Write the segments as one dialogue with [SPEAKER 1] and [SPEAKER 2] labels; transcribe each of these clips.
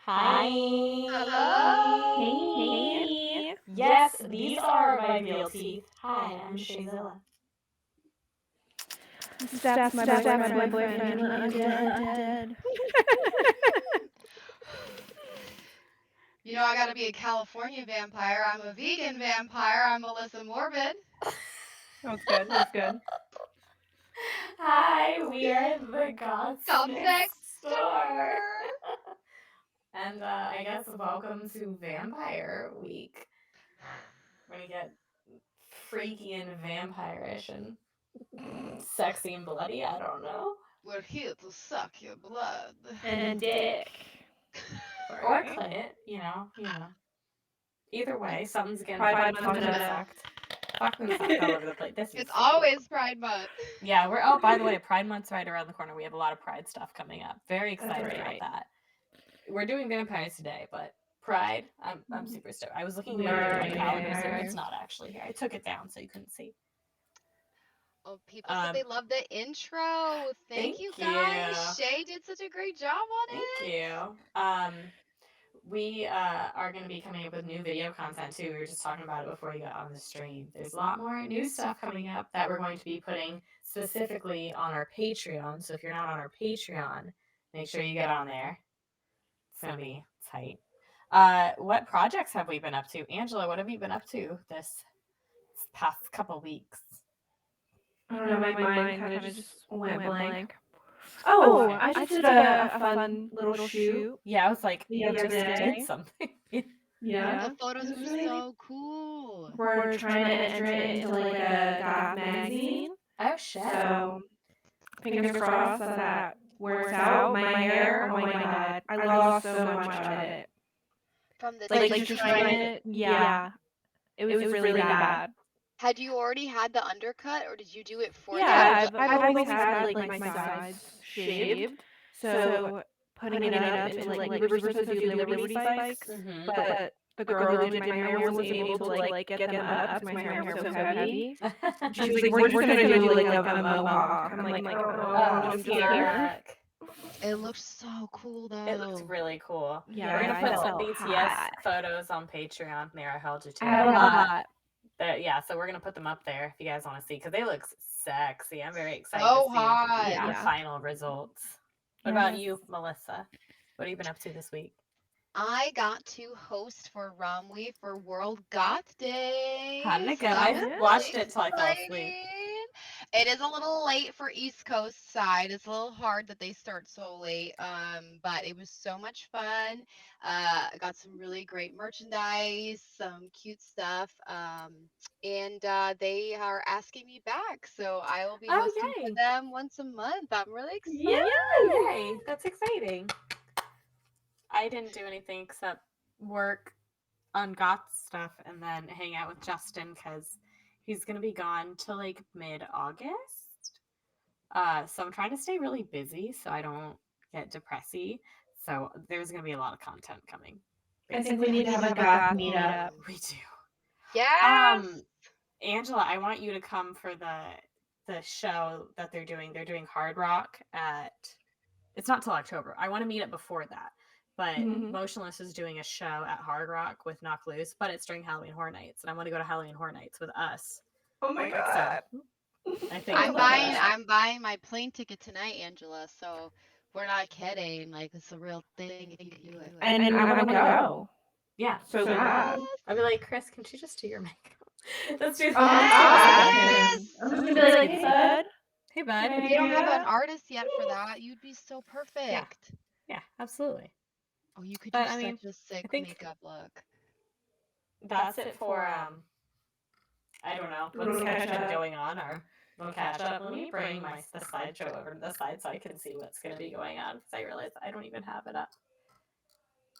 [SPEAKER 1] Hi.
[SPEAKER 2] Hey.
[SPEAKER 1] Yes, these are my real teeth. Hi, I'm Shayzilla.
[SPEAKER 2] That's my boyfriend, Angela. I'm dead.
[SPEAKER 3] You know, I gotta be a California vampire. I'm a vegan vampire. I'm Melissa Morbid.
[SPEAKER 2] That's good.
[SPEAKER 1] Hi, we are the Goths
[SPEAKER 3] Goths
[SPEAKER 1] Next
[SPEAKER 3] Next
[SPEAKER 1] Door.
[SPEAKER 3] Door.
[SPEAKER 1] And I guess welcome to Vampire Week. We're gonna get freaky and vampire-ish and sexy and bloody, I don't know.
[SPEAKER 3] We're here to suck your blood.
[SPEAKER 2] And dick.
[SPEAKER 1] Or clit, you know. Either way, something's getting
[SPEAKER 2] Pride
[SPEAKER 1] fucked.
[SPEAKER 2] Month
[SPEAKER 1] Something's
[SPEAKER 2] sucked.
[SPEAKER 1] fucking sucked all over the place. This is
[SPEAKER 3] It's always Pride Month.
[SPEAKER 1] Yeah, oh, by the way, Pride Month's right around the corner. We have a lot of Pride stuff coming up. Very excited about that. We're doing vampires today, but Pride, I'm super stoked. I was looking at my calendar, so it's not actually here. I took it down so you couldn't see.
[SPEAKER 3] Oh, people said they love the intro. Thank you
[SPEAKER 1] you.
[SPEAKER 3] guys. Shay did such a great job on it.
[SPEAKER 1] Thank you. We are going to be coming up with new video content too. We were just talking about it before we got on the stream. There's a lot more new stuff coming up that we're going to be putting specifically on our Patreon. So if you're not on our Patreon, make sure you get on there. It's going to be tight. What projects have we been up to? Angela, what have you been up to this past couple weeks?
[SPEAKER 2] I don't know, my mind kind of just went blank. Oh, I just did a fun little shoot.
[SPEAKER 1] Yeah, I was like,
[SPEAKER 2] the other day.
[SPEAKER 1] did something.
[SPEAKER 2] Yeah.
[SPEAKER 3] The photos were so cool.
[SPEAKER 2] We're trying to enter it into like a goth magazine.
[SPEAKER 1] Oh shit.
[SPEAKER 2] So fingers crossed that works out. My hair, oh my god, I lost so much of it.
[SPEAKER 3] From the
[SPEAKER 2] Like just trying it. Yeah. It was really bad.
[SPEAKER 3] Had you already had the undercut, or did you do it for
[SPEAKER 2] Yeah, I've always had like my sides shaved. So putting it up into like we were supposed to do Liberty spikes, but the girl who did my hair wasn't able to like get them up because my hair was so heavy. She was like, "We're just gonna do like a mohawk." I'm like, "Oh, I'm just here."
[SPEAKER 3] It looks so cool though.
[SPEAKER 1] It looks really cool.
[SPEAKER 2] Yeah,
[SPEAKER 1] we're gonna put some
[SPEAKER 2] so
[SPEAKER 1] BTS
[SPEAKER 2] hot.
[SPEAKER 1] photos on Patreon. There, I held you to
[SPEAKER 2] I have a lot.
[SPEAKER 1] Yeah, so we're gonna put them up there if you guys want to see because they look sexy. I'm very excited
[SPEAKER 3] So
[SPEAKER 1] to see
[SPEAKER 3] hot.
[SPEAKER 1] the final results. What about you, Melissa? What have you been up to this week?
[SPEAKER 3] I got to host for Romwe for World Goth Day.
[SPEAKER 1] How did it go?
[SPEAKER 3] So
[SPEAKER 1] I watched it till I fell asleep.
[SPEAKER 3] It is a little late for East Coast side. It's a little hard that they start so late. But it was so much fun. I got some really great merchandise, some cute stuff. And they are asking me back, so I will be hosting for them once a month. I'm really excited.
[SPEAKER 1] Yay! That's exciting. I didn't do anything except work on goth stuff and then hang out with Justin because he's gonna be gone till like mid-August. So I'm trying to stay really busy so I don't get depressy. So there's gonna be a lot of content coming.
[SPEAKER 2] I think we need to have a goth meetup.
[SPEAKER 1] We do.
[SPEAKER 3] Yes.
[SPEAKER 1] Angela, I want you to come for the show that they're doing. They're doing Hard Rock it's not till October. I want to meet up before that. But Motionless is doing a show at Hard Rock with Knock Loose, but it's during Halloween Horror Nights, and I want to go to Halloween Horror Nights with us.
[SPEAKER 2] Oh my god!
[SPEAKER 1] So, I think
[SPEAKER 3] I'm buying my plane ticket tonight, Angela. So we're not kidding. Like it's a real thing if you can do it.
[SPEAKER 2] And I want to go.
[SPEAKER 1] Yeah,
[SPEAKER 2] so bad.
[SPEAKER 1] I'd be like, Chris, can you just do your makeup? Let's do.
[SPEAKER 3] Yes.
[SPEAKER 2] I'm just gonna be like, hey bud.
[SPEAKER 1] Hey bud.
[SPEAKER 3] You don't have an artist yet for that. You'd be so perfect.
[SPEAKER 1] Yeah, absolutely.
[SPEAKER 3] Oh, you could do such a sick makeup look.
[SPEAKER 1] That's it for I don't know what's going on or we'll catch up. Let me bring the slideshow over to the side so I can see what's going to be going on because I realize I don't even have it up.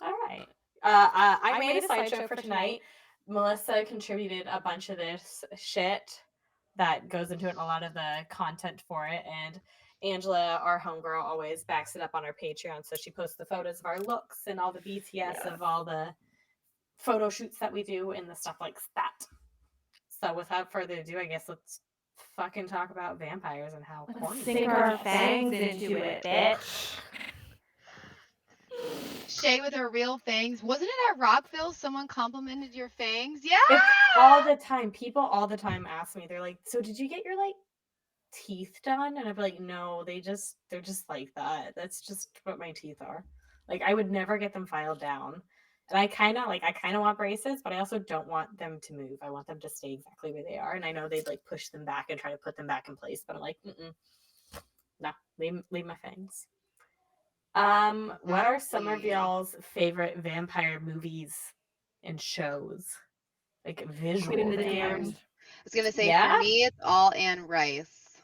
[SPEAKER 1] All right. I made a slideshow for tonight. Melissa contributed a bunch of this shit that goes into it and a lot of the content for it. And Angela, our homegirl, always backs it up on our Patreon. So she posts the photos of our looks and all the BTS of all the photo shoots that we do and the stuff like that. So without further ado, I guess let's fucking talk about vampires and how
[SPEAKER 2] let's sink our fangs into it, bitch.
[SPEAKER 3] Shay with her real fangs. Wasn't it at Rockville someone complimented your fangs? Yeah.
[SPEAKER 1] It's all the time. People all the time ask me. They're like, "So did you get your like teeth done?" And I'm like, "No, they're just like that. That's just what my teeth are." Like I would never get them filed down. And I kind of want braces, but I also don't want them to move. I want them to stay exactly where they are. And I know they'd like push them back and try to put them back in place, but I'm like, no, leave my fangs. What are some of
[SPEAKER 3] Exactly.
[SPEAKER 1] y'all's favorite vampire movies and shows? Like visual
[SPEAKER 2] Queen of the
[SPEAKER 1] vampires.
[SPEAKER 2] Damned.
[SPEAKER 3] I was gonna say
[SPEAKER 1] Yeah?
[SPEAKER 3] for me, it's all Anne Rice.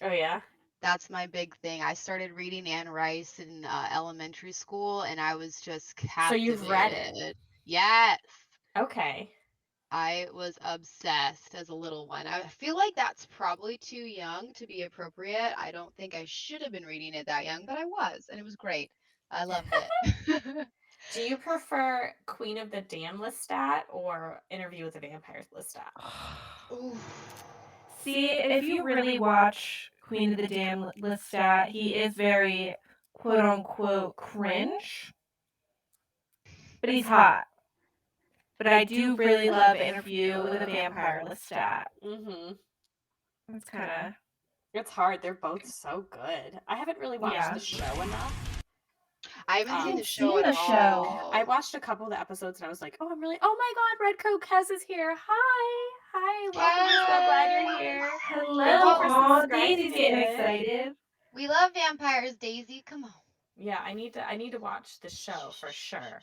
[SPEAKER 1] Oh yeah.
[SPEAKER 3] That's my big thing. I started reading Anne Rice in elementary school, and I was just
[SPEAKER 1] So you've read it.
[SPEAKER 3] captivated. Yes.
[SPEAKER 1] Okay.
[SPEAKER 3] I was obsessed as a little one. I feel like that's probably too young to be appropriate. I don't think I should have been reading it that young, but I was, and it was great. I loved it.
[SPEAKER 1] Do you prefer Queen of the Damned Lestat or Interview with the Vampires Lestat?
[SPEAKER 3] Ooh.
[SPEAKER 2] See, if you really watch Queen of the Damned Lestat, he is very quote unquote cringe, but he's hot. But I do really love Interview with a Vampire Lestat.
[SPEAKER 1] Mm-hmm.
[SPEAKER 2] It's kind of
[SPEAKER 1] It's hard. They're both so good. I haven't really watched the show enough.
[SPEAKER 3] I haven't seen
[SPEAKER 1] Um,
[SPEAKER 3] the show
[SPEAKER 2] seen
[SPEAKER 3] at
[SPEAKER 2] the show.
[SPEAKER 3] all.
[SPEAKER 1] I watched a couple of the episodes and I was like, oh my God, Red Coat Kez is here. Hi, welcome. I'm so glad you're here.
[SPEAKER 2] Hello,
[SPEAKER 1] Thank you for
[SPEAKER 2] aw, Daisy's getting
[SPEAKER 1] subscribing.
[SPEAKER 2] excited.
[SPEAKER 3] We love vampires, Daisy. Come on.
[SPEAKER 1] Yeah, I need to watch the show for sure.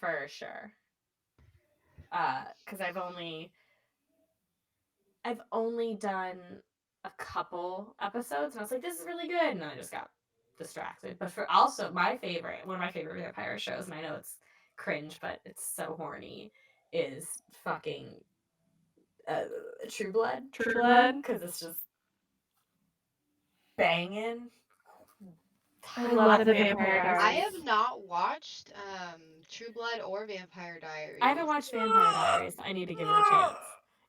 [SPEAKER 1] For sure. Because I've only done a couple episodes and I was like, this is really good, and then I just got distracted. But for also one of my favorite vampire shows, and I know it's cringe, but it's so horny, is fucking True Blood.
[SPEAKER 2] True Blood.
[SPEAKER 1] Because it's just banging.
[SPEAKER 2] I love the Vampire
[SPEAKER 3] I
[SPEAKER 2] Diaries.
[SPEAKER 3] have not watched True Blood or Vampire Diaries.
[SPEAKER 1] I haven't watched Vampire Diaries. I need to give it a chance.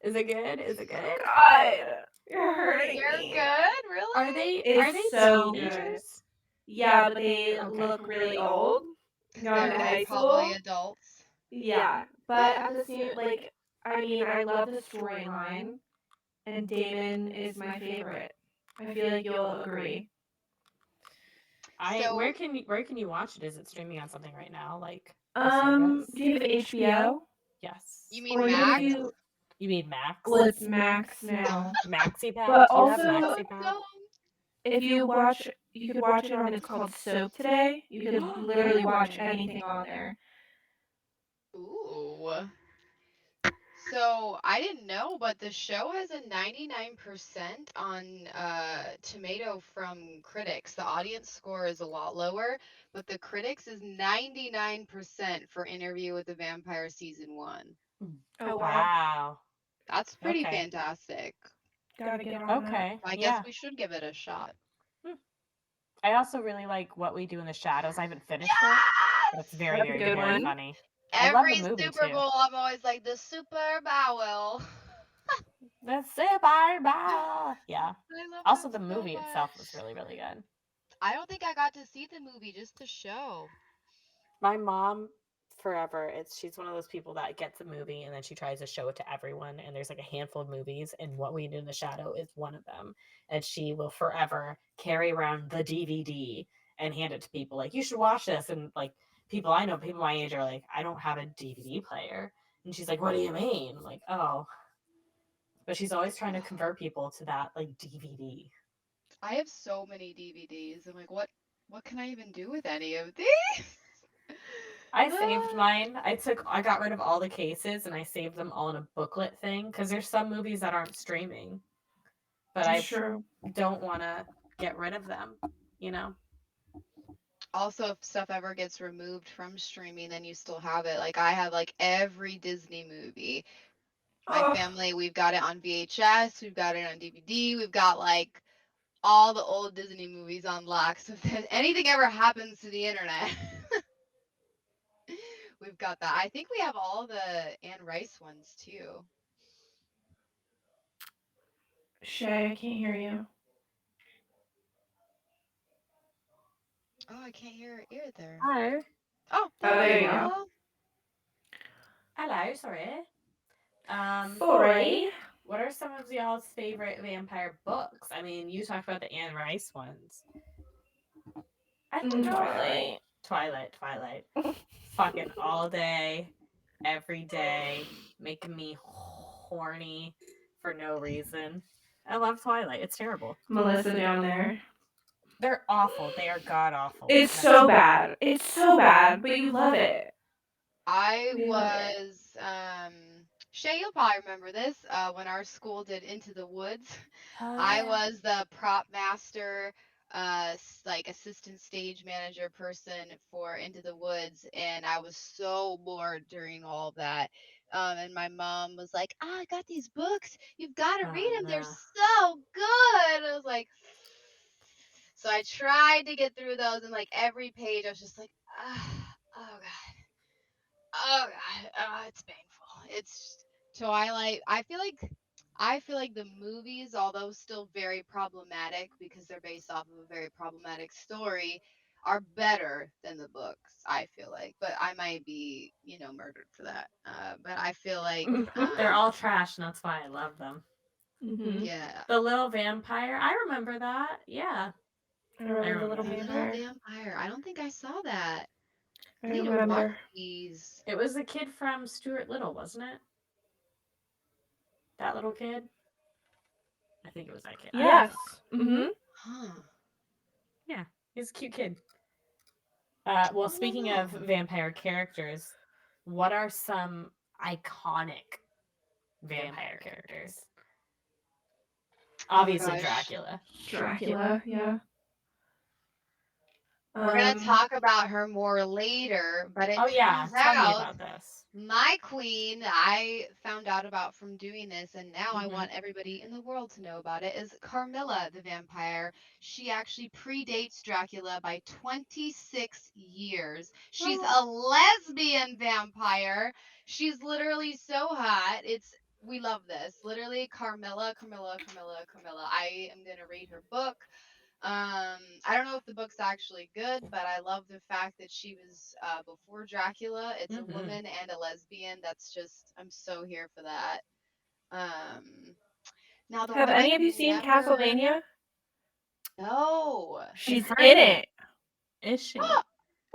[SPEAKER 1] Is it good? Is it good?
[SPEAKER 2] God, you're hurting
[SPEAKER 3] They're
[SPEAKER 2] me.
[SPEAKER 3] good, really?
[SPEAKER 1] Are they
[SPEAKER 2] It's so
[SPEAKER 1] teenagers?
[SPEAKER 2] Yeah, but they
[SPEAKER 1] Okay.
[SPEAKER 2] look really old.
[SPEAKER 3] 'Cause
[SPEAKER 2] Gone
[SPEAKER 3] they're
[SPEAKER 2] to high
[SPEAKER 3] all probably
[SPEAKER 2] school.
[SPEAKER 3] adults.
[SPEAKER 2] Yeah, but at the same, like, I mean, I love the storyline, and Damon is my favorite. I feel like you'll agree.
[SPEAKER 3] So-
[SPEAKER 1] where can you watch it? Is it streaming on something right now? Like
[SPEAKER 2] Do you have HBO?
[SPEAKER 1] Yes.
[SPEAKER 3] You mean
[SPEAKER 2] Or
[SPEAKER 3] Max?
[SPEAKER 1] You mean Max?
[SPEAKER 2] Well, it's Max now.
[SPEAKER 1] Maxi Pad?
[SPEAKER 2] But
[SPEAKER 1] Do you have
[SPEAKER 2] also-
[SPEAKER 1] Maxi Pad?
[SPEAKER 2] If you watch, you could watch it on, it's called Soap Today. You could literally watch anything on there.
[SPEAKER 3] Ooh. So I didn't know, but the show has a 99% on Tomato from critics. The audience score is a lot lower, but the critics is 99% for Interview with the Vampire season 1.
[SPEAKER 2] Oh, wow.
[SPEAKER 1] Wow.
[SPEAKER 3] That's pretty
[SPEAKER 1] Okay.
[SPEAKER 3] fantastic.
[SPEAKER 2] Gotta get on
[SPEAKER 1] Okay.
[SPEAKER 3] I guess we should give it a shot.
[SPEAKER 1] I also really like What We Do in the Shadows. I haven't finished it, but it's very,
[SPEAKER 2] That's a
[SPEAKER 1] very,
[SPEAKER 2] good
[SPEAKER 1] very
[SPEAKER 2] one.
[SPEAKER 1] funny. I love
[SPEAKER 3] Every
[SPEAKER 1] the movie
[SPEAKER 3] Super
[SPEAKER 1] too.
[SPEAKER 3] Bowl, I'm always like the Super Bowl.
[SPEAKER 1] The Super Bowl. Yeah.
[SPEAKER 3] I love
[SPEAKER 1] Also,
[SPEAKER 3] that
[SPEAKER 1] the
[SPEAKER 3] so
[SPEAKER 1] movie itself
[SPEAKER 3] much.
[SPEAKER 1] was really, really good.
[SPEAKER 3] I don't think I got to see the movie, just the show.
[SPEAKER 1] My mom forever, she's one of those people that gets a movie and then she tries to show it to everyone, and there's like a handful of movies and What We Do in the Shadow is one of them, and she will forever carry around the DVD and hand it to people like, you should watch this, and like people my age are like, I don't have a DVD player, and she's like, what do you mean? I'm like, oh, but she's always trying to convert people to that like DVD.
[SPEAKER 3] I have so many DVDs. I'm like, what can I even do with any of these?
[SPEAKER 1] I saved mine. I got rid of all the cases and I saved them all in a booklet thing because there's some movies that aren't streaming, but I don't want to get rid of them, you know?
[SPEAKER 3] Also, if stuff ever gets removed from streaming, then you still have it. Like I have like every Disney movie. My family, we've got it on VHS, we've got it on DVD, we've got like all the old Disney movies on lock. So if anything ever happens to the internet, we've got that. I think we have all the Anne Rice ones too.
[SPEAKER 2] Shay, I can't hear you.
[SPEAKER 3] Oh, I can't hear it either.
[SPEAKER 1] Hi.
[SPEAKER 3] Oh,
[SPEAKER 2] there you go.
[SPEAKER 3] hello.
[SPEAKER 1] Hello, sorry.
[SPEAKER 2] Sorry.
[SPEAKER 1] What are some of y'all's favorite vampire books? I mean, you talked about the Anne Rice ones.
[SPEAKER 2] Twilight.
[SPEAKER 1] Twilight. Fucking all day, every day, making me horny for no reason. I love Twilight. It's terrible.
[SPEAKER 2] Melissa down there.
[SPEAKER 1] They're awful. They are god awful.
[SPEAKER 2] It's so bad. It's so bad, but you love it.
[SPEAKER 3] I
[SPEAKER 2] We love it.
[SPEAKER 3] was Shay, you'll probably remember this. When our school did Into the Woods, I was the prop master, like assistant stage manager person for Into the Woods, and I was so bored during all of that. And my mom was like, "Ah, I got these books. You've got to read them. They're so good." I was like, so I tried to get through those, and like every page, I was just like, oh god. Oh god, it's painful. It's Twilight. I feel like the movies, although still very problematic because they're based off of a very problematic story, are better than the books. I feel like, but I might be, murdered for that. But I feel like,
[SPEAKER 1] They're all trash, and that's why I love them.
[SPEAKER 2] Mm-hmm.
[SPEAKER 3] yeah.
[SPEAKER 1] The Little Vampire. I remember that. Yeah.
[SPEAKER 2] I remember the little
[SPEAKER 3] The Little
[SPEAKER 2] vampire.
[SPEAKER 3] Vampire. I don't think I saw that.
[SPEAKER 2] I
[SPEAKER 3] I need to watch
[SPEAKER 2] remember.
[SPEAKER 3] these.
[SPEAKER 1] It was the kid from Stuart Little, wasn't it? That little kid? I think it was that kid.
[SPEAKER 2] Yes. Mm-hmm.
[SPEAKER 3] Huh.
[SPEAKER 1] Yeah, he's a cute kid. Well, speaking of vampire characters, what are some iconic vampire characters? Obviously,
[SPEAKER 3] gosh.
[SPEAKER 1] Dracula.
[SPEAKER 2] Dracula, yeah.
[SPEAKER 3] We're gonna talk about her more later, but it
[SPEAKER 1] Oh yeah,
[SPEAKER 3] turns
[SPEAKER 1] tell me
[SPEAKER 3] out
[SPEAKER 1] about this.
[SPEAKER 3] my queen, I found out about from doing this, and now I
[SPEAKER 1] Mhm.
[SPEAKER 3] want everybody in the world to know about it, is Carmilla the vampire. She actually predates Dracula by 26 years. She's a lesbian vampire. She's literally so hot. We love this. Literally, Carmilla. I am gonna read her book. I don't know if the book's actually good, but I love the fact that she was before Dracula. It's a woman and a lesbian. That's just, I'm so here for that. Now the
[SPEAKER 2] Have
[SPEAKER 3] one
[SPEAKER 2] any
[SPEAKER 3] I
[SPEAKER 2] of you seen
[SPEAKER 3] never-
[SPEAKER 2] Castlevania?
[SPEAKER 3] No.
[SPEAKER 2] She's
[SPEAKER 1] heard
[SPEAKER 2] in
[SPEAKER 1] it.
[SPEAKER 2] it.
[SPEAKER 1] Is she?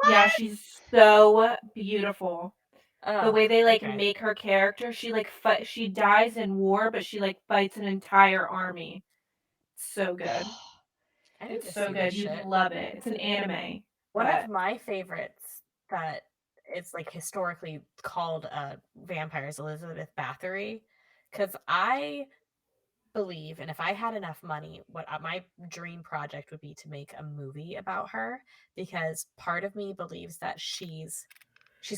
[SPEAKER 2] Yeah, she's so beautiful.
[SPEAKER 1] Oh,
[SPEAKER 2] The way they
[SPEAKER 1] okay.
[SPEAKER 2] make her character, she she dies in war, but she fights an entire army. So good.
[SPEAKER 1] I need
[SPEAKER 2] It's
[SPEAKER 1] to
[SPEAKER 2] so
[SPEAKER 1] see
[SPEAKER 2] good.
[SPEAKER 1] this
[SPEAKER 2] You'd
[SPEAKER 1] shit.
[SPEAKER 2] love it. It's an anime.
[SPEAKER 1] One
[SPEAKER 2] but-
[SPEAKER 1] of my favorites that it's like historically called vampires, Elizabeth Bathory, because I believe, and if I had enough money, what my dream project would be to make a movie about her, because part of me believes that she's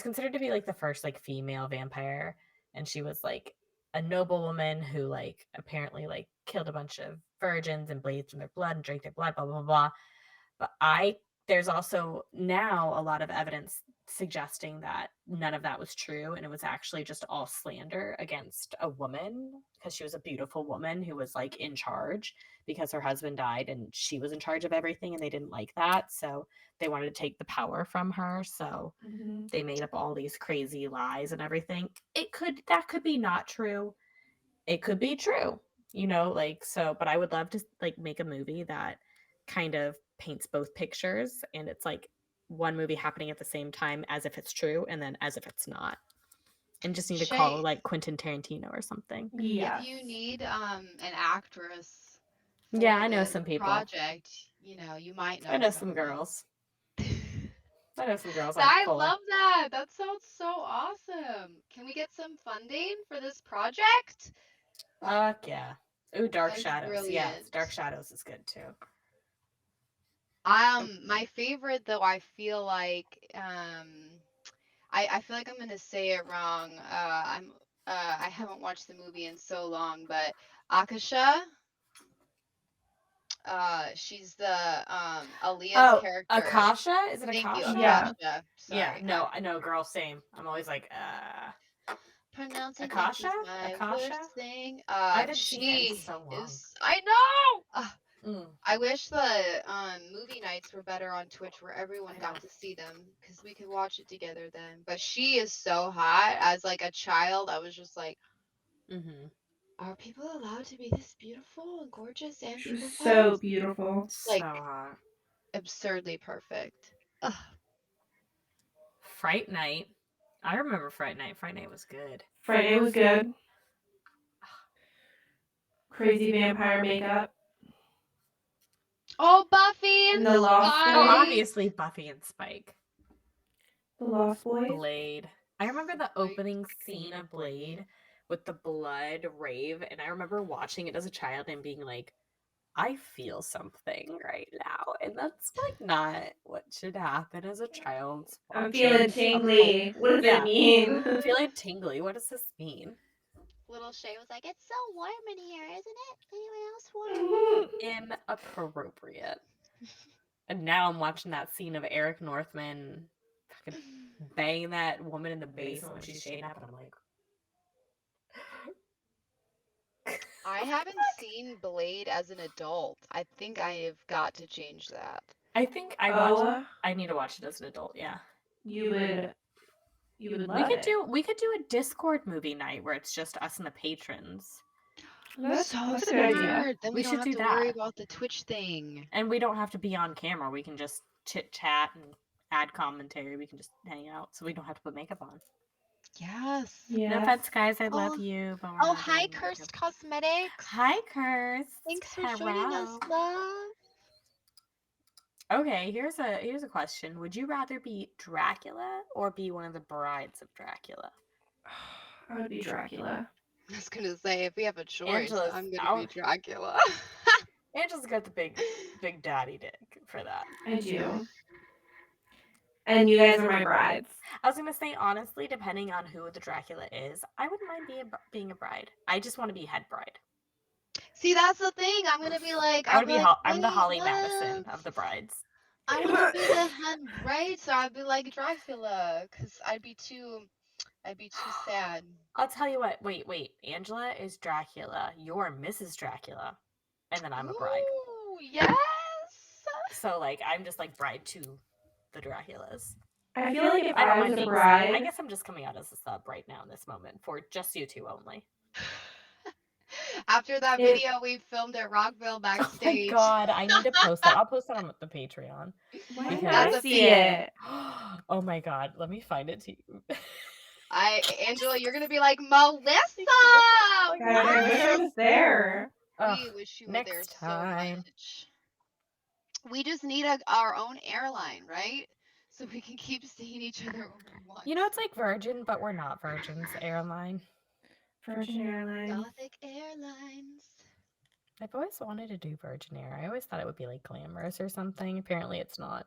[SPEAKER 1] considered to be like the first like female vampire, and she was like a noblewoman who like apparently like killed a bunch of virgins and bathed in their blood and drank their blood, blah blah blah blah. But there's also now a lot of evidence suggesting that none of that was true, and it was actually just all slander against a woman, because she was a beautiful woman who was like in charge because her husband died and she was in charge of everything, and they didn't like that, so they wanted to take the power from her, so they made up all these crazy lies and everything. That could be not true, it could be true, like, so, but I would love to like make a movie that kind of paints both pictures, and it's like one movie happening at the same time as if it's true and then as if it's not, and just need to call
[SPEAKER 3] Shay,
[SPEAKER 1] like Quentin Tarantino or something.
[SPEAKER 2] Yes.
[SPEAKER 3] if you need an actress for
[SPEAKER 1] Yeah, I know
[SPEAKER 3] the
[SPEAKER 1] some people.
[SPEAKER 3] project, you might know
[SPEAKER 1] I know some
[SPEAKER 3] someone.
[SPEAKER 1] girls. I know some girls.
[SPEAKER 3] I love that. That sounds so awesome. Can we get some funding for this project?
[SPEAKER 1] Fuck yeah. Ooh, Dark
[SPEAKER 3] That's
[SPEAKER 1] Shadows.
[SPEAKER 3] brilliant.
[SPEAKER 1] Yeah, Dark Shadows is good too.
[SPEAKER 3] My favorite though, I feel like I feel like I'm gonna say it wrong. I haven't watched the movie in so long, but Akasha. She's the Aaliyah's character.
[SPEAKER 1] Akasha? Is it
[SPEAKER 3] Thank
[SPEAKER 1] Akasha?
[SPEAKER 3] you,
[SPEAKER 2] Yeah.
[SPEAKER 3] Akasha. Sorry.
[SPEAKER 1] Yeah, no, I know, girl, same. I'm always like,
[SPEAKER 3] Pronouncing
[SPEAKER 1] Akasha?
[SPEAKER 3] it is my
[SPEAKER 1] Akasha?
[SPEAKER 3] worst thing.
[SPEAKER 1] I haven't seen it in
[SPEAKER 3] She
[SPEAKER 1] so long.
[SPEAKER 3] is. I know. I wish the movie nights were better on Twitch where everyone
[SPEAKER 1] I
[SPEAKER 3] got
[SPEAKER 1] know.
[SPEAKER 3] to see them because we could watch it together then. But she is so hot. As like a child, I was just like,
[SPEAKER 1] Mm-hmm.
[SPEAKER 3] are people allowed to be this beautiful and gorgeous and
[SPEAKER 2] She was
[SPEAKER 3] plus
[SPEAKER 2] so
[SPEAKER 3] size?
[SPEAKER 2] beautiful.
[SPEAKER 1] So
[SPEAKER 3] Like
[SPEAKER 1] hot.
[SPEAKER 3] absurdly perfect. Ugh.
[SPEAKER 1] Fright Night. I remember Fright Night. Fright Night was good.
[SPEAKER 2] Friday was good. Crazy vampire makeup.
[SPEAKER 3] Oh, Buffy and
[SPEAKER 2] And the Lost
[SPEAKER 3] Spike.
[SPEAKER 1] Oh,
[SPEAKER 2] Boys.
[SPEAKER 1] obviously Buffy and Spike.
[SPEAKER 2] The Lost Boys.
[SPEAKER 1] Blade. I remember the
[SPEAKER 3] Spike
[SPEAKER 1] opening scene of Blade with the blood rave, and I remember watching it as a child and being like, I feel something right now. And that's like not what should happen as a child.
[SPEAKER 2] I'm feeling tingly. What does
[SPEAKER 1] Yeah.
[SPEAKER 2] it mean?
[SPEAKER 1] I'm feeling tingly. What does this mean?
[SPEAKER 3] Little Shay was like, "It's so warm in here, isn't it? Anyone else warm?"
[SPEAKER 1] Inappropriate. And now I'm watching that scene of Eric Northman fucking banging that woman in the basement when she's shading up, and I'm like,
[SPEAKER 3] I haven't seen Blade as an adult. I think I have got to change that.
[SPEAKER 1] I think I watched. I need to watch it as an adult. Yeah,
[SPEAKER 2] you would love
[SPEAKER 1] we could
[SPEAKER 2] it.
[SPEAKER 1] do a Discord movie night where it's just us and the patrons,
[SPEAKER 2] That's
[SPEAKER 3] so
[SPEAKER 2] a good idea.
[SPEAKER 3] smart. Then
[SPEAKER 1] We
[SPEAKER 3] we don't
[SPEAKER 1] should
[SPEAKER 3] have
[SPEAKER 1] do
[SPEAKER 3] to worry
[SPEAKER 1] that.
[SPEAKER 3] about the Twitch thing.
[SPEAKER 1] and we don't have to be on camera. We can just chit chat and add commentary. We can just hang out, so we don't have to put makeup on.
[SPEAKER 3] Yes.
[SPEAKER 2] Yeah.
[SPEAKER 1] No offense, guys. I love
[SPEAKER 3] Oh.
[SPEAKER 1] you, but we're
[SPEAKER 3] Oh,
[SPEAKER 1] not
[SPEAKER 3] hi,
[SPEAKER 1] doing
[SPEAKER 3] Cursed
[SPEAKER 1] makeup.
[SPEAKER 3] Cosmetics.
[SPEAKER 1] Hi, Cursed.
[SPEAKER 3] Thanks for joining us, love.
[SPEAKER 1] Okay, here's a question. Would you rather be Dracula or be one of the brides of Dracula?
[SPEAKER 2] I would be Dracula.
[SPEAKER 3] I was gonna say, if we have a choice,
[SPEAKER 1] Angela's
[SPEAKER 3] I'm gonna be Dracula.
[SPEAKER 1] Angela's got the big daddy dick for that.
[SPEAKER 2] I do. And you guys are my brides.
[SPEAKER 1] I was gonna say, honestly, depending on who the Dracula is, I wouldn't mind being a bride. I just want to be head bride.
[SPEAKER 3] See, that's the thing. I'm gonna be like,
[SPEAKER 1] I'm the
[SPEAKER 3] "Wait,
[SPEAKER 1] Holly
[SPEAKER 3] what?
[SPEAKER 1] Madison of the brides.
[SPEAKER 3] I want to be the head bride, so I'd be like Dracula, cause I'd be too sad."
[SPEAKER 1] I'll tell you what. Wait. Angela is Dracula. You're Mrs. Dracula, and then I'm a bride.
[SPEAKER 3] Ooh, yes.
[SPEAKER 1] So like, I'm just like bride to the Draculas.
[SPEAKER 2] I feel like if
[SPEAKER 1] I don't
[SPEAKER 2] I
[SPEAKER 1] mind
[SPEAKER 2] was a
[SPEAKER 1] being.
[SPEAKER 2] bride,
[SPEAKER 1] I guess I'm just coming out as a sub right now in this moment for just you two only.
[SPEAKER 3] After that video we filmed at Rockville backstage.
[SPEAKER 1] Oh my god, I need to post that. I'll post that on the Patreon.
[SPEAKER 2] why
[SPEAKER 1] Because-
[SPEAKER 2] didn't I
[SPEAKER 3] That's a
[SPEAKER 2] see it?
[SPEAKER 1] Oh my god, let me find it to you.
[SPEAKER 3] Angela, you're gonna be like, Melissa!
[SPEAKER 2] God, I wish I was there.
[SPEAKER 3] We wish you were there
[SPEAKER 1] next
[SPEAKER 3] so
[SPEAKER 1] time.
[SPEAKER 3] much. We just need our own airline, right? So we can keep seeing each other over once.
[SPEAKER 1] You know, it's like Virgin, but we're not Virgin's airline.
[SPEAKER 2] Virgin Airlines.
[SPEAKER 3] Gothic Airlines.
[SPEAKER 1] I've always wanted to do Virgin Air. I always thought it would be like glamorous or something. Apparently it's not.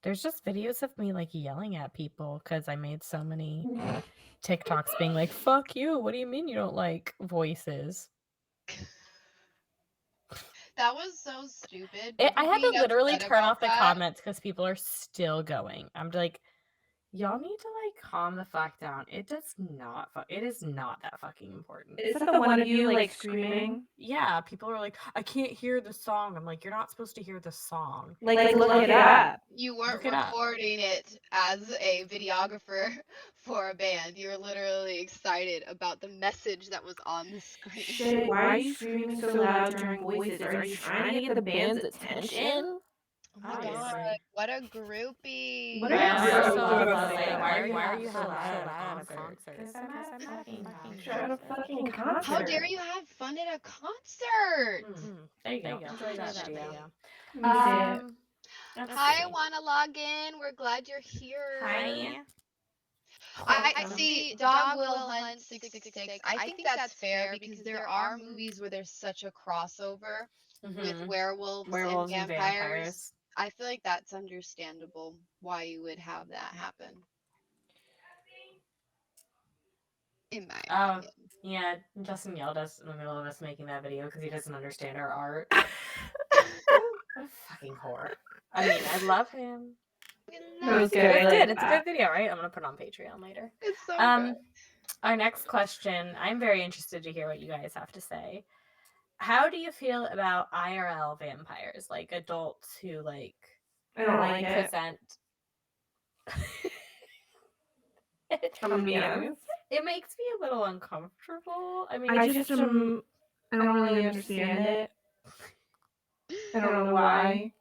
[SPEAKER 1] There's just videos of me like yelling at people because I made so many TikToks being like, fuck you. What do you mean you don't like voices?
[SPEAKER 3] That was so stupid.
[SPEAKER 1] I had to
[SPEAKER 3] Being
[SPEAKER 1] literally
[SPEAKER 3] upset
[SPEAKER 1] turn
[SPEAKER 3] about
[SPEAKER 1] off the
[SPEAKER 3] that.
[SPEAKER 1] comments because people are still going. I'm like, y'all need to like calm the fuck down. It is not that fucking important.
[SPEAKER 2] Is that the one of you like screaming?
[SPEAKER 1] Yeah, people are like, I can't hear the song. I'm like, you're not supposed to hear the song.
[SPEAKER 2] Like look it up.
[SPEAKER 3] You weren't
[SPEAKER 1] Look it up.
[SPEAKER 3] recording it as a videographer for a band. You were literally excited about the message that was on the screen.
[SPEAKER 2] Shit, why are you screaming so loud during voices? Are you trying to get the band's attention?
[SPEAKER 3] Oh my
[SPEAKER 1] Obviously.
[SPEAKER 3] god, what a groupie.
[SPEAKER 2] What
[SPEAKER 1] I
[SPEAKER 2] a
[SPEAKER 1] also
[SPEAKER 2] groupie.
[SPEAKER 1] saw
[SPEAKER 2] What
[SPEAKER 1] it
[SPEAKER 2] a
[SPEAKER 1] was like,
[SPEAKER 2] groupie.
[SPEAKER 1] why are you so loud at a concert?
[SPEAKER 2] Because I'm at a fucking
[SPEAKER 1] concert.
[SPEAKER 2] At a fucking concert.
[SPEAKER 3] How dare you have fun at a concert?
[SPEAKER 1] There you go. Enjoy that video.
[SPEAKER 2] Let me see it.
[SPEAKER 3] Hi, wanna log in? We're glad you're here.
[SPEAKER 1] Hi.
[SPEAKER 3] I see Dog Will Hunt 666. I think that's fair because there are movies where there's such a crossover with werewolves and vampires. I feel like that's understandable why you would have that happen. In my opinion.
[SPEAKER 1] Yeah, Justin yelled at us in the middle of us making that video because he doesn't understand our art. What a fucking whore. I mean, I love him.
[SPEAKER 2] It was good.
[SPEAKER 1] It's
[SPEAKER 2] I
[SPEAKER 1] good.
[SPEAKER 2] like
[SPEAKER 1] It's a
[SPEAKER 2] that.
[SPEAKER 1] good video, right? I'm gonna put it on Patreon later.
[SPEAKER 3] It's so good.
[SPEAKER 1] Our next question, I'm very interested to hear what you guys have to say. How do you feel about IRL vampires, like adults who like
[SPEAKER 2] I don't like it.
[SPEAKER 1] present?
[SPEAKER 2] I'm gonna be honest.
[SPEAKER 1] It makes me a little uncomfortable. I mean,
[SPEAKER 2] I don't really understand it. I don't know why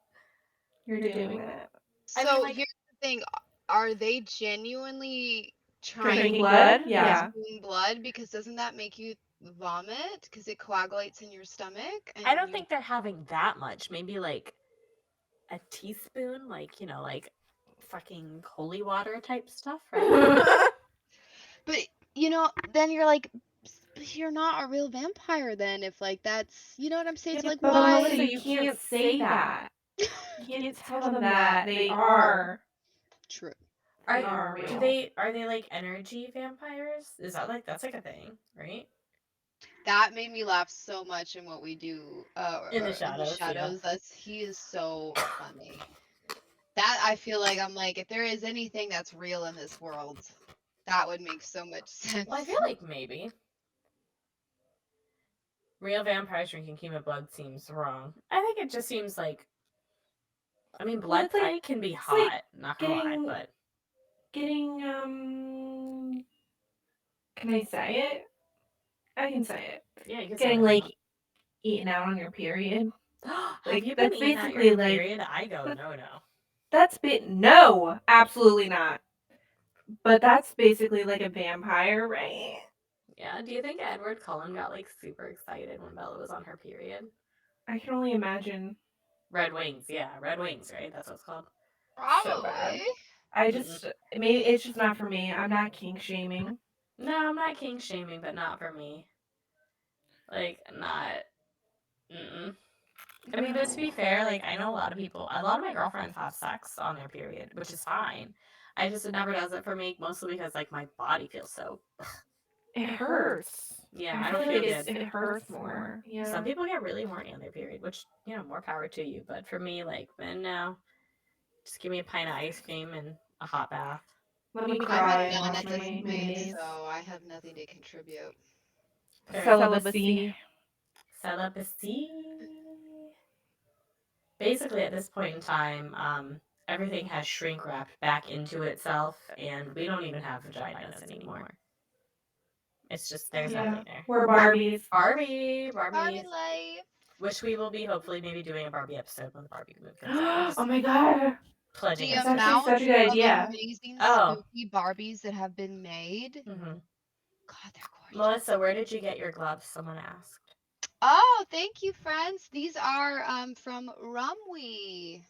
[SPEAKER 2] you're doing that.
[SPEAKER 1] I mean,
[SPEAKER 3] So
[SPEAKER 1] like-
[SPEAKER 3] here's the thing: are they genuinely trying
[SPEAKER 2] Drinking
[SPEAKER 3] to
[SPEAKER 2] blood? Yeah.
[SPEAKER 3] consume blood? Because doesn't that make you vomit? Because it coagulates in your stomach. And
[SPEAKER 1] I don't think they're having that much. Maybe like a teaspoon, like, you know, like fucking holy water type stuff, right?
[SPEAKER 3] But you know, then you're like, but you're not a real vampire then. If like that's, you know what I'm saying? It's like,
[SPEAKER 2] But
[SPEAKER 3] why?
[SPEAKER 2] Melissa, you can't say that. You can't tell them that they are.
[SPEAKER 3] True.
[SPEAKER 2] They are real.
[SPEAKER 1] Are they like energy vampires? Is that like that's like a thing, right?
[SPEAKER 3] That made me laugh so much in what we do
[SPEAKER 1] In the shadows, yeah.
[SPEAKER 3] He is so funny. That I feel like I'm like, if there is anything that's real in this world, that would make so much sense.
[SPEAKER 1] Well, I feel like maybe. Real vampires drinking human blood seems wrong. I think it just seems like, I mean, blood
[SPEAKER 2] it's like-
[SPEAKER 1] fight can be
[SPEAKER 2] it's
[SPEAKER 1] hot,
[SPEAKER 2] like
[SPEAKER 1] not gonna lie,
[SPEAKER 2] getting-
[SPEAKER 1] but
[SPEAKER 2] Getting can I say it? I can say it.
[SPEAKER 1] yeah, you can
[SPEAKER 2] Getting
[SPEAKER 1] say
[SPEAKER 2] like eaten out on your period.
[SPEAKER 1] Have
[SPEAKER 2] like,
[SPEAKER 1] you
[SPEAKER 2] that's
[SPEAKER 1] been eating at
[SPEAKER 2] basically
[SPEAKER 1] your
[SPEAKER 2] like-
[SPEAKER 1] period? I go no.
[SPEAKER 2] No, absolutely not. But that's basically like a vampire, right?
[SPEAKER 1] Yeah, do you think Edward Cullen got like super excited when Bella was on her period?
[SPEAKER 2] I can only imagine.
[SPEAKER 1] Red Wings, yeah, Red Wings, right? That's what it's called.
[SPEAKER 2] So bad.
[SPEAKER 3] Probably.
[SPEAKER 2] Maybe it's just not for me. I'm not kink shaming.
[SPEAKER 1] No, I'm not king shaming, but not for me. Like, not. Mm-mm. I mean, but to be fair, like, I know a lot of my girlfriends have sex on their period, which is fine. I just, it never does it for me, mostly because, like, my body feels so.
[SPEAKER 2] It hurts.
[SPEAKER 1] Yeah,
[SPEAKER 2] I
[SPEAKER 1] I don't
[SPEAKER 2] feel
[SPEAKER 1] feel
[SPEAKER 2] like
[SPEAKER 1] good.
[SPEAKER 2] it hurts more. Yeah.
[SPEAKER 1] Some people get really horny on their period, which, you know, more power to you. But for me, like, man, no. Just give me a pint of ice cream and a hot bath.
[SPEAKER 2] Let me
[SPEAKER 3] I'm
[SPEAKER 2] cry
[SPEAKER 3] a
[SPEAKER 2] and
[SPEAKER 3] nun
[SPEAKER 2] watch
[SPEAKER 3] at
[SPEAKER 2] my
[SPEAKER 3] this point,
[SPEAKER 2] mayonnaise.
[SPEAKER 3] so I have nothing to contribute.
[SPEAKER 2] Celibacy.
[SPEAKER 1] Celibacy. Basically, at this point in time, everything has shrink wrapped back into itself, and we don't even have vaginas anymore. It's just there's nothing there.
[SPEAKER 2] We're Barbies.
[SPEAKER 1] Barbie
[SPEAKER 3] life.
[SPEAKER 1] Which we will be hopefully maybe doing a Barbie episode when the Barbie movie comes out.
[SPEAKER 2] Oh my god.
[SPEAKER 1] Pledging
[SPEAKER 3] The
[SPEAKER 1] us.
[SPEAKER 2] That's actually
[SPEAKER 3] amount
[SPEAKER 2] such a good
[SPEAKER 3] of
[SPEAKER 2] idea.
[SPEAKER 3] amazing
[SPEAKER 1] Oh.
[SPEAKER 3] spooky Barbies that have been made.
[SPEAKER 1] Mm-hmm.
[SPEAKER 3] God, they're gorgeous.
[SPEAKER 1] Melissa, where did you get your gloves? Someone asked.
[SPEAKER 3] Oh, thank you, friends. These are from Rumwee.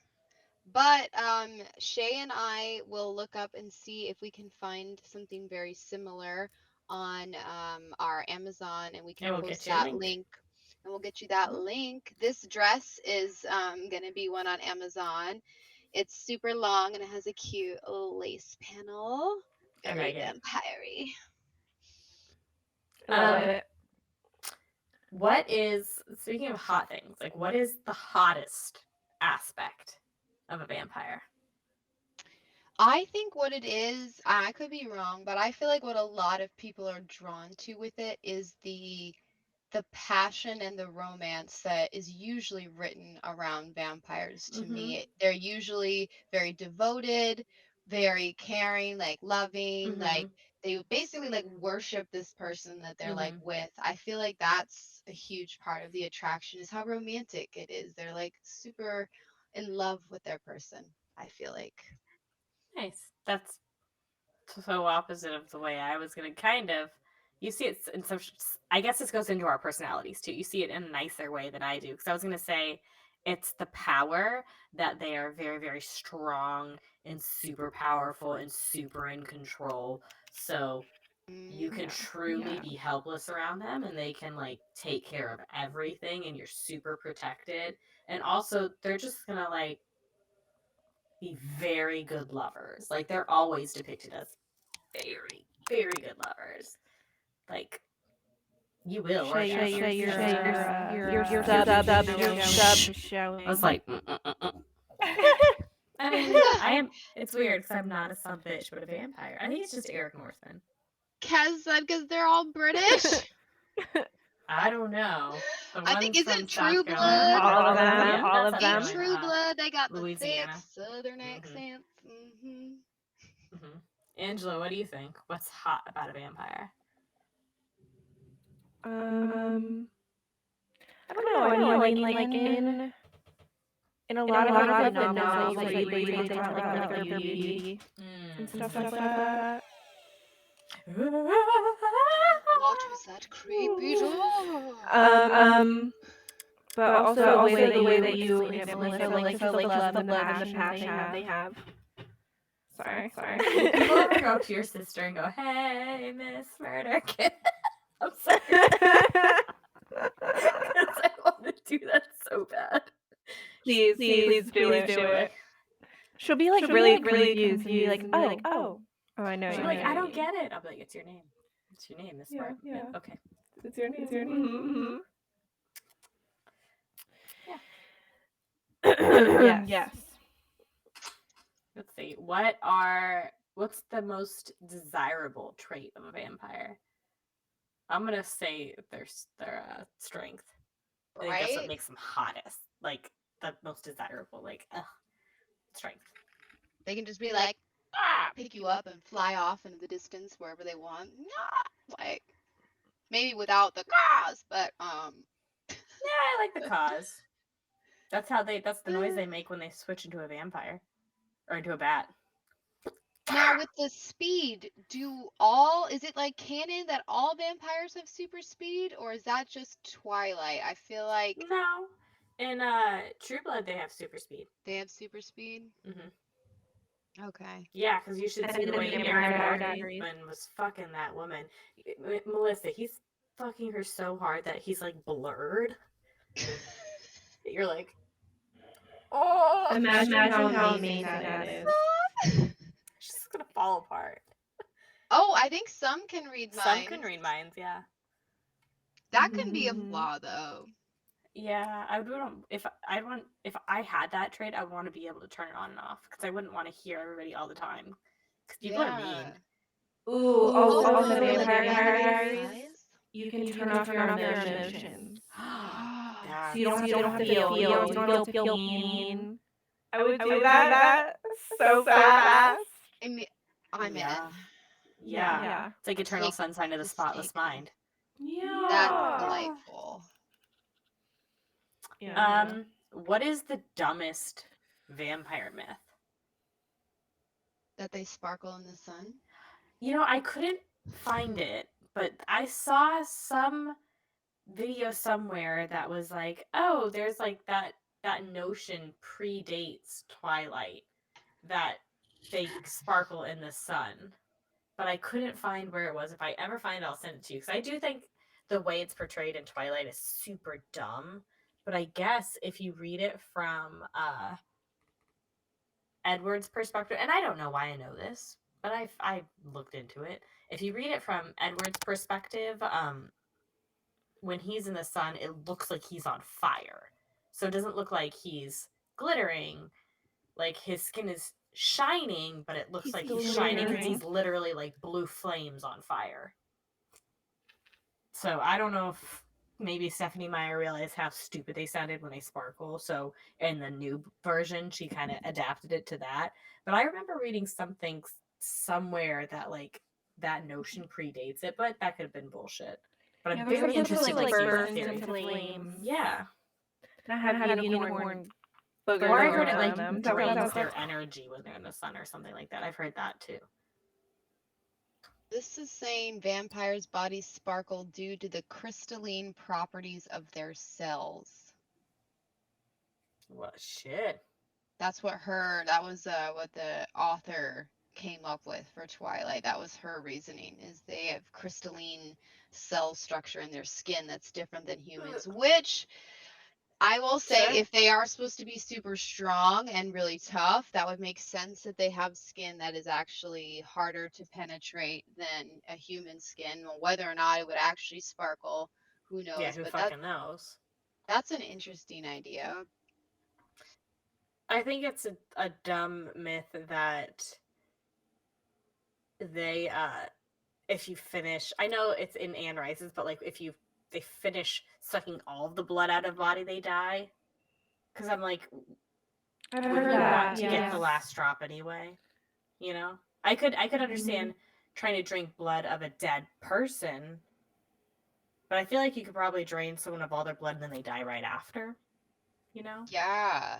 [SPEAKER 3] But Shay and I will look up and see if we can find something very similar on our Amazon, and we can post that link. And we'll get you that link. This dress is going to be one on Amazon. It's super long and it has a cute little lace panel. Very vampire-y.
[SPEAKER 2] I love it.
[SPEAKER 1] What is, speaking of hot things, like what is the hottest aspect of a vampire?
[SPEAKER 3] I think what it is, I could be wrong, but I feel like what a lot of people are drawn to with it is the passion and the romance that is usually written around vampires to me. They're usually very devoted, very caring, like loving, like they basically like worship this person that they're like with. I feel like that's a huge part of the attraction is how romantic it is. They're like super in love with their person, I feel like.
[SPEAKER 1] Nice. That's so opposite of the way I was going to kind of. You see it in some. I guess this goes into our personalities too. You see it in a nicer way than I do. Because I was going to say it's the power that they are very, very strong and super powerful and super in control. So you can truly be helpless around them and they can like take care of everything and you're super protected. And also, they're just going to like be very good lovers. Like they're always depicted as very, very good lovers. Like you will.
[SPEAKER 2] Your
[SPEAKER 1] sub
[SPEAKER 2] showing.
[SPEAKER 1] I was like, I mean, I am. It's weird because I'm not a sub bitch, but a vampire. I think it's just Eric Northman.
[SPEAKER 3] Kaz said because they're all British.
[SPEAKER 1] I don't know. The
[SPEAKER 3] I think
[SPEAKER 1] ones
[SPEAKER 3] is
[SPEAKER 1] from
[SPEAKER 3] it
[SPEAKER 1] South
[SPEAKER 3] True
[SPEAKER 1] Carolina.
[SPEAKER 3] Blood?
[SPEAKER 2] All of them.
[SPEAKER 1] Yeah,
[SPEAKER 2] All
[SPEAKER 1] that's
[SPEAKER 2] of
[SPEAKER 1] South
[SPEAKER 3] In
[SPEAKER 2] them.
[SPEAKER 1] Carolina.
[SPEAKER 3] True Blood, they got the thick
[SPEAKER 1] Louisiana.
[SPEAKER 3] Southern
[SPEAKER 1] Mhm.
[SPEAKER 3] accents. Mm-hmm.
[SPEAKER 1] Angela, what do you think? What's hot about a vampire?
[SPEAKER 2] I don't know. I mean, like in a lot of the novels that you read, they talk about like their beauty and stuff like that.
[SPEAKER 3] What was that creepy door?
[SPEAKER 2] But also the way that you explain it, Melissa, like the love and the passion they have. Sorry.
[SPEAKER 1] Did people ever go up to your sister and go, "Hey, Miss Murder Kid"? I'm sorry. Because I want to do that so bad.
[SPEAKER 2] Please do it. She'll be like really confused and be like, oh, I know.
[SPEAKER 1] She'll be like, "I don't get it." I'll be like, "It's your name. It's your name, Miss Murder."
[SPEAKER 2] Yeah.
[SPEAKER 1] Okay.
[SPEAKER 2] It's your name.
[SPEAKER 1] Yeah.
[SPEAKER 2] Yes.
[SPEAKER 1] Let's see. What's the most desirable trait of a vampire? I'm gonna say their strength. I think that's what
[SPEAKER 3] Right?
[SPEAKER 1] makes them hottest. Like the most desirable. Like strength.
[SPEAKER 3] They can just be like, pick you up and fly off into the distance wherever they want. Like maybe without the cause, but
[SPEAKER 1] Yeah, I like the cause. That's the noise they make when they switch into a vampire or into a bat.
[SPEAKER 3] Now with the speed, is it like canon that all vampires have super speed, or is that just Twilight? I feel like
[SPEAKER 1] No, in True Blood they have super speed.
[SPEAKER 3] they have super speed. Okay.
[SPEAKER 1] Yeah, because you should
[SPEAKER 2] And
[SPEAKER 1] see the
[SPEAKER 2] in
[SPEAKER 1] way
[SPEAKER 2] Vampire
[SPEAKER 1] Aaron
[SPEAKER 2] Diaries.
[SPEAKER 1] was fucking that woman. Melissa, he's fucking her so hard that he's like blurred. You're like, oh,
[SPEAKER 2] Imagine how amazing that is.
[SPEAKER 1] she's gonna fall apart.
[SPEAKER 3] Oh, I think some can read minds.
[SPEAKER 1] Some can read minds, yeah.
[SPEAKER 3] That can be a flaw though.
[SPEAKER 1] Yeah, I would if I had that trait, I would want to be able to turn it on and off because I wouldn't want to hear everybody all the time. Because people are mean.
[SPEAKER 2] Ooh, also in the
[SPEAKER 3] like
[SPEAKER 2] Vampire Diaries,
[SPEAKER 3] Diaries?
[SPEAKER 2] you can turn off your emotions.
[SPEAKER 1] Yeah.
[SPEAKER 2] So you don't have to feel. You don't have to feel mean. I would do that so fast.
[SPEAKER 3] I mean, I'm in.
[SPEAKER 1] Yeah. It's like Eternal
[SPEAKER 3] Take-
[SPEAKER 1] Sunshine of the
[SPEAKER 3] just
[SPEAKER 1] Spotless
[SPEAKER 3] take me.
[SPEAKER 1] Mind.
[SPEAKER 2] Yeah.
[SPEAKER 3] That's delightful.
[SPEAKER 2] Yeah.
[SPEAKER 1] What is the dumbest vampire myth?
[SPEAKER 3] That they sparkle in the sun.
[SPEAKER 1] You know, I couldn't find it, but I saw some video somewhere that was like, oh, there's like that notion predates Twilight that they sparkle in the sun. But I couldn't find where it was. If I ever find it, I'll send it to you. Because I do think the way it's portrayed in Twilight is super dumb. But I guess if you read it from Edward's perspective, and I don't know why I know this, but I looked into it. If you read it from Edward's perspective, when he's in the sun, it looks like he's on fire. So it doesn't look like he's glittering. Like his skin is shining, but it looks like he's shining because he's literally like blue flames on fire. So I don't know if maybe Stephanie Meyer realized how stupid they sounded when they sparkle. So in the new version, she kind of adapted it to that. But I remember reading something somewhere that like that notion predates it, but that could have been bullshit. But I'm very interested to see that theory.
[SPEAKER 2] Flames.
[SPEAKER 1] Yeah.
[SPEAKER 2] Not have unicorn boogers.
[SPEAKER 1] Or I heard it
[SPEAKER 2] on
[SPEAKER 1] like
[SPEAKER 2] them.
[SPEAKER 1] drains their energy when they're in the sun or something like that. I've heard that too.
[SPEAKER 3] This is saying vampires' bodies sparkle due to the crystalline properties of their cells.
[SPEAKER 1] Well, shit.
[SPEAKER 3] That's what what the author came up with for Twilight. That was her reasoning, is they have crystalline cell structure in their skin that's different than humans, which I will say, if they are supposed to be super strong and really tough, that would make sense that they have skin that is actually harder to penetrate than a human skin. Whether or not it would actually sparkle, who knows?
[SPEAKER 1] Yeah, who
[SPEAKER 3] but
[SPEAKER 1] fucking knows?
[SPEAKER 3] That's an interesting idea.
[SPEAKER 1] I think it's a dumb myth that they if you finish, I know it's in Anne Rice's, but like if they finish sucking all of the blood out of body, they die. Because I'm like,
[SPEAKER 2] I've
[SPEAKER 1] would
[SPEAKER 2] heard
[SPEAKER 1] you
[SPEAKER 2] that.
[SPEAKER 1] want to get the last drop anyway? You know, I could understand trying to drink blood of a dead person, but I feel like you could probably drain someone of all their blood and then they die right after. You know?
[SPEAKER 3] Yeah.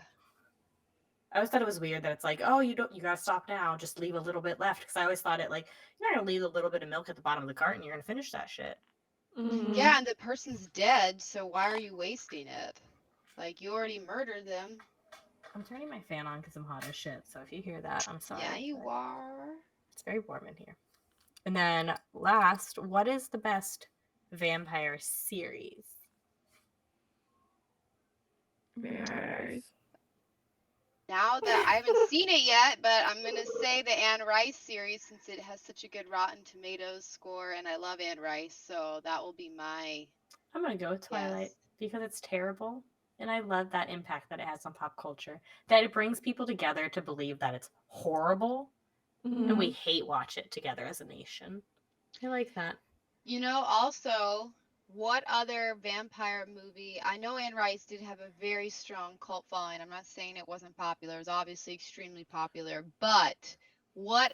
[SPEAKER 1] I always thought it was weird that it's like, oh, you gotta stop now, just leave a little bit left. Because I always thought it like, you're not gonna leave a little bit of milk at the bottom of the carton, you're gonna finish that shit.
[SPEAKER 3] Yeah, and the person's dead, so why are you wasting it? Like, you already murdered them.
[SPEAKER 1] I'm turning my fan on because I'm hot as shit, so if you hear that, I'm sorry.
[SPEAKER 3] Yeah, you are.
[SPEAKER 1] It's very warm in here. And then last, what is the best vampire series?
[SPEAKER 2] Vampires.
[SPEAKER 3] Now that I haven't seen it yet, but I'm gonna say the Anne Rice series since it has such a good Rotten Tomatoes score, and I love Anne Rice, so that will be my.
[SPEAKER 1] I'm gonna go with Twilight because it's terrible, and I love that impact that it has on pop culture. That it brings people together to believe that it's horrible, and we hate watch it together as a nation. I like that.
[SPEAKER 3] You know, also, what other vampire movie? I know Anne Rice did have a very strong cult following. I'm not saying it wasn't popular. It was obviously extremely popular. But what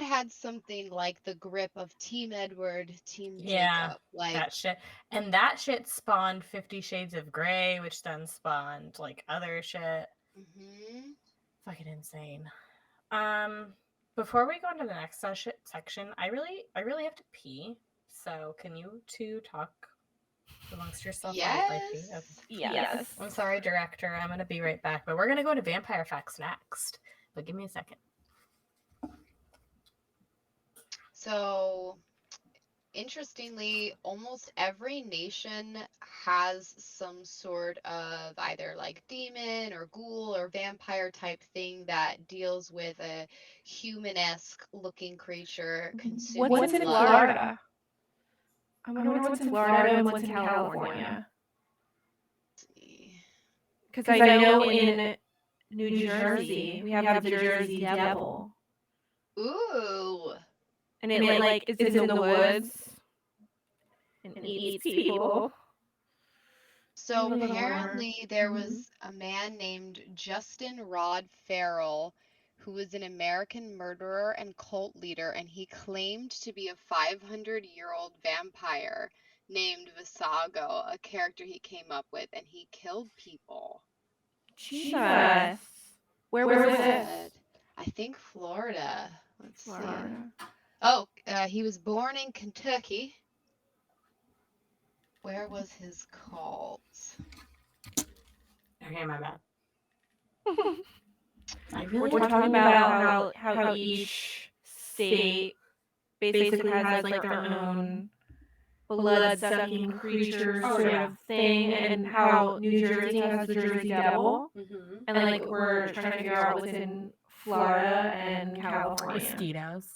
[SPEAKER 3] had something like the grip of Team Edward, Team Jacob? Like
[SPEAKER 1] that shit. And that shit spawned 50 Shades of Grey, which then spawned like other shit. Fucking insane. Before we go into the next section, I really have to pee. So can you two talk amongst yourself?
[SPEAKER 3] yes.
[SPEAKER 1] Okay.
[SPEAKER 2] Yes.
[SPEAKER 1] I'm sorry, director. I'm gonna be right back, but we're gonna go to vampire facts next. But give me a second.
[SPEAKER 3] So, interestingly, almost every nation has some sort of either like demon or ghoul or vampire type thing that deals with a human-esque looking creature consuming
[SPEAKER 2] What's in
[SPEAKER 3] blood.
[SPEAKER 2] Florida? I wonder what's in Florida and what's in California. Because I know in New Jersey we have the Jersey Devil.
[SPEAKER 3] Ooh.
[SPEAKER 2] And it like is in the woods and eats people.
[SPEAKER 3] So apparently there was a man named Justin Rod Farrell who was an American murderer and cult leader, and he claimed to be a 500-year-old vampire named Visago, a character he came up with, and he killed people.
[SPEAKER 2] Jesus. Where was this?
[SPEAKER 3] I think Florida. Let's see.
[SPEAKER 2] Florida.
[SPEAKER 3] Oh, he was born in Kentucky. Where was his cult?
[SPEAKER 1] Okay, my bad.
[SPEAKER 2] We're talking about how each state basically has like their own blood-sucking creature sort of thing, and how New Jersey has the Jersey Devil, and like we're trying to figure out what's in Florida and California.
[SPEAKER 1] Mosquitoes.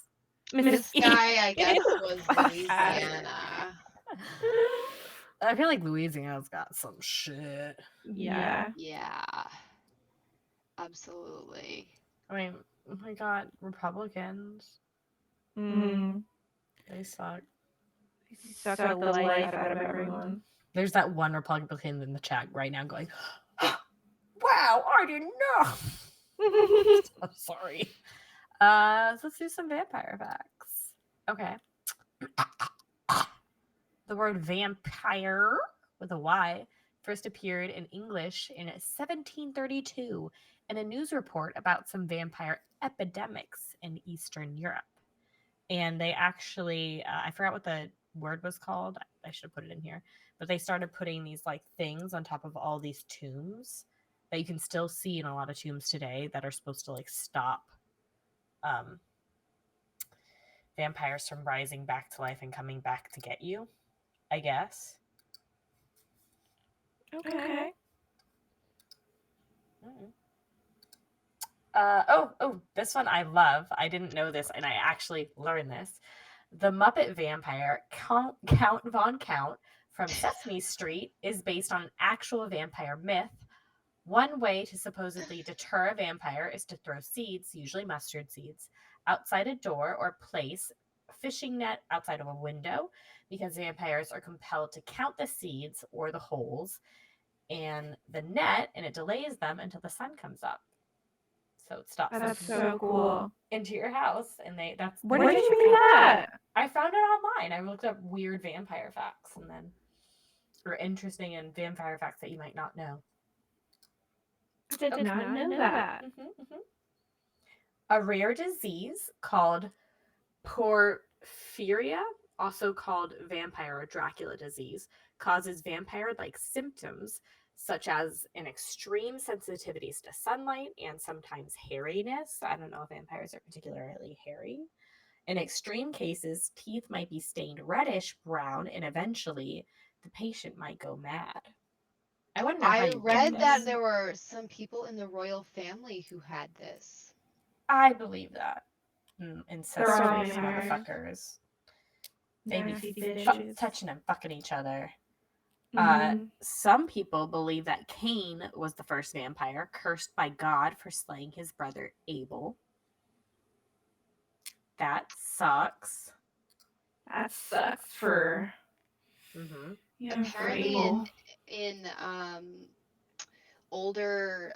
[SPEAKER 3] This guy, I guess, was Louisiana.
[SPEAKER 1] I feel like Louisiana's got some shit.
[SPEAKER 2] Yeah.
[SPEAKER 3] Yeah. Absolutely.
[SPEAKER 1] I mean, oh my god, Republicans. They suck.
[SPEAKER 2] They suck the life out of everyone.
[SPEAKER 1] There's that one Republican in the chat right now going, wow, I didn't know. I'm sorry. So let's do some vampire facts. Okay. The word vampire with a Y first appeared in English in 1732 in a news report about some vampire epidemics in Eastern Europe. And they actually, I forgot what the word was called. I should have put it in here. But they started putting these like things on top of all these tombs that you can still see in a lot of tombs today that are supposed to like stop vampires from rising back to life and coming back to get you, I guess.
[SPEAKER 2] Okay.
[SPEAKER 1] This one I love. I didn't know this, and I actually learned this. The Muppet vampire, Count Von Count from Sesame Street, is based on an actual vampire myth. One way to supposedly deter a vampire is to throw seeds, usually mustard seeds, outside a door or place fishing net outside of a window because vampires are compelled to count the seeds or the holes and the net, and it delays them until the sun comes up. So it stops them
[SPEAKER 2] That's
[SPEAKER 1] from
[SPEAKER 2] so cool.
[SPEAKER 1] into your house, and
[SPEAKER 2] Where did you read that?
[SPEAKER 1] I found it online. I looked up weird vampire facts or interesting and vampire facts that you might not know.
[SPEAKER 2] I did not know that.
[SPEAKER 1] A rare disease called porphyria, also called vampire or Dracula disease, causes vampire-like symptoms such as an extreme sensitivities to sunlight and sometimes hairiness. I don't know if vampires are particularly hairy. In extreme cases, teeth might be stained reddish brown, and eventually the patient might go mad. I wonder how
[SPEAKER 3] I
[SPEAKER 1] you
[SPEAKER 3] read
[SPEAKER 1] get
[SPEAKER 3] that
[SPEAKER 1] this.
[SPEAKER 3] there were some people in the royal family who had this.
[SPEAKER 1] I believe that. Incestuous
[SPEAKER 2] They're all vampires.
[SPEAKER 1] motherfuckers. They be
[SPEAKER 2] Nasty bitches.
[SPEAKER 1] touching and fucking each other.
[SPEAKER 2] Mhm.
[SPEAKER 1] Some people believe that Cain was the first vampire, cursed by God for slaying his brother Abel. That sucks.
[SPEAKER 2] That sucks for
[SPEAKER 1] Mm-hmm.
[SPEAKER 2] for
[SPEAKER 3] Apparently,
[SPEAKER 2] Abel.
[SPEAKER 3] in older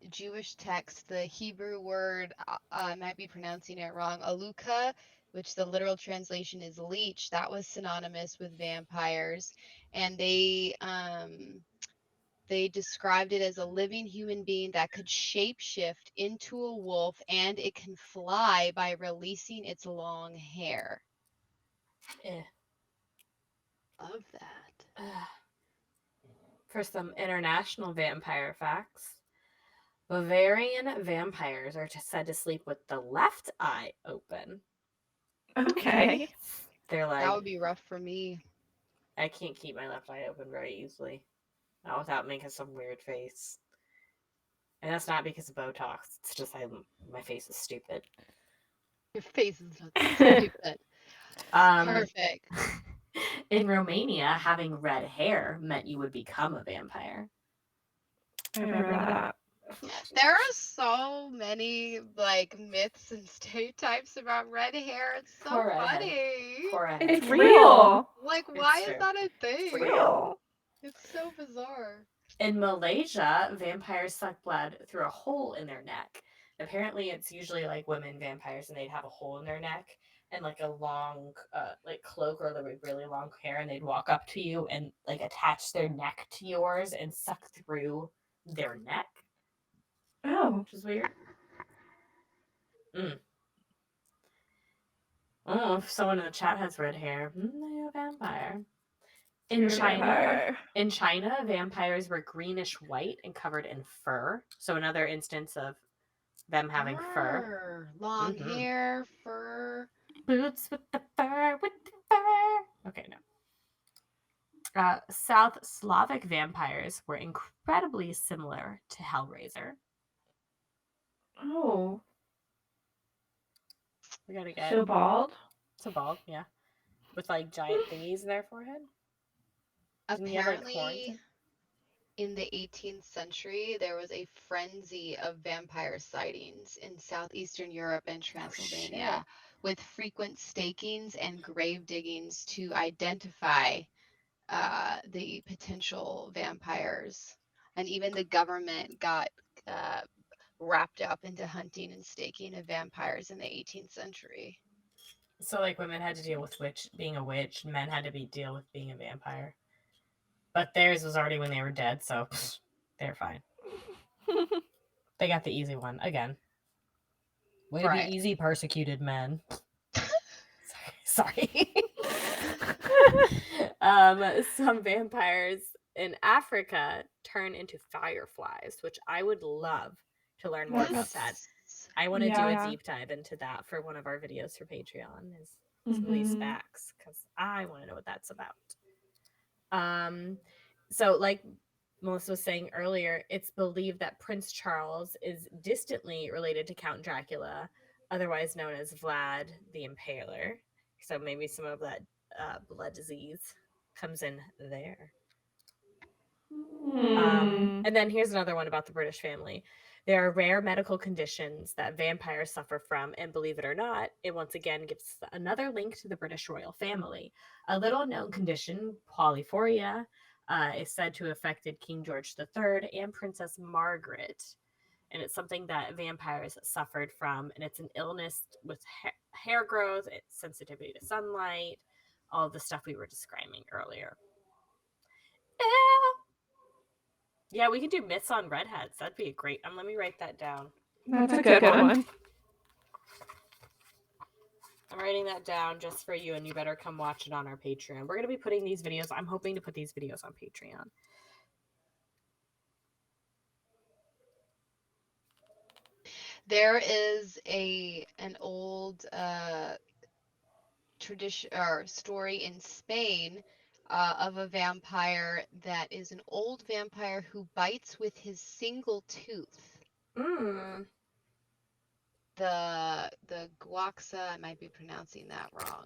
[SPEAKER 3] Jewish text, the Hebrew word, I might be pronouncing it wrong, aluka, which the literal translation is leech, that was synonymous with vampires, and they described it as a living human being that could shapeshift into a wolf, and it can fly by releasing its long hair. Love that.
[SPEAKER 1] For some international vampire facts, Bavarian vampires are said to sleep with the left eye open.
[SPEAKER 2] Okay.
[SPEAKER 1] They're like,
[SPEAKER 3] That would be rough for me.
[SPEAKER 1] I can't keep my left eye open very easily. Not without making some weird face. And that's not because of Botox. It's just my face is stupid.
[SPEAKER 3] Your face is not stupid. Perfect.
[SPEAKER 1] In Romania, having red hair meant you would become a vampire.
[SPEAKER 2] I remember that.
[SPEAKER 3] There are so many like myths and stereotypes about red hair. It's so
[SPEAKER 1] Poor redhead.
[SPEAKER 3] funny.
[SPEAKER 1] Poor redhead.
[SPEAKER 2] It's real.
[SPEAKER 3] Like, why
[SPEAKER 1] It's
[SPEAKER 3] is
[SPEAKER 1] true.
[SPEAKER 3] that a thing?
[SPEAKER 2] It's real.
[SPEAKER 3] It's so bizarre.
[SPEAKER 1] In Malaysia, vampires suck blood through a hole in their neck. Apparently, it's usually like women vampires, and they'd have a hole in their neck and like a long, like cloak or like really long hair, and they'd walk up to you and like attach their neck to yours and suck through their neck,
[SPEAKER 2] Oh.
[SPEAKER 1] which is weird. Oh, if someone in the chat has red hair, they're a vampire. In China, vampires were greenish white and covered in fur. So another instance of them having fur.
[SPEAKER 3] Long hair, fur.
[SPEAKER 1] Boots with the fur, Okay, no. South Slavic vampires were incredibly similar to Hellraiser.
[SPEAKER 2] Oh.
[SPEAKER 1] We gotta get
[SPEAKER 2] So bald?
[SPEAKER 1] So bald, yeah. With like giant thingies in their forehead.
[SPEAKER 3] Apparently, in the 18th century, there was a frenzy of vampire sightings in southeastern Europe and Transylvania, with frequent stakings and grave diggings to identify the potential vampires. And even the government got wrapped up into hunting and staking of vampires in the 18th century.
[SPEAKER 1] So like women had to deal with being a witch, men had to deal with being a vampire. But theirs was already when they were dead, so they're fine. They got the easy one again. Way to be easy, persecuted men. Sorry. Some vampires in Africa turn into fireflies, which I would love to learn more about that. I want to do a deep dive into that for one of our videos for Patreon. Is some of these facts, because I want to know what that's about. So like Melissa was saying earlier, it's believed that Prince Charles is distantly related to Count Dracula, otherwise known as Vlad the Impaler. So maybe some of that blood disease comes in there. And then here's another one about the British family. There are rare medical conditions that vampires suffer from, and believe it or not, it once again gives another link to the British royal family. A little known condition, polyphoria, is said to have affected King George III and Princess Margaret. And it's something that vampires suffered from, and it's an illness with hair growth, it's sensitivity to sunlight, all the stuff we were describing earlier. Yeah, we could do myths on redheads. That'd be great. Let me write that down.
[SPEAKER 2] That's a good one.
[SPEAKER 1] I'm writing that down just for you, and you better come watch it on our Patreon. We're going to be putting these videos, I'm hoping to put these videos on Patreon.
[SPEAKER 3] There is an old tradition or story in Spain of a vampire that is an old vampire who bites with his single tooth. The guaxa, I might be pronouncing that wrong.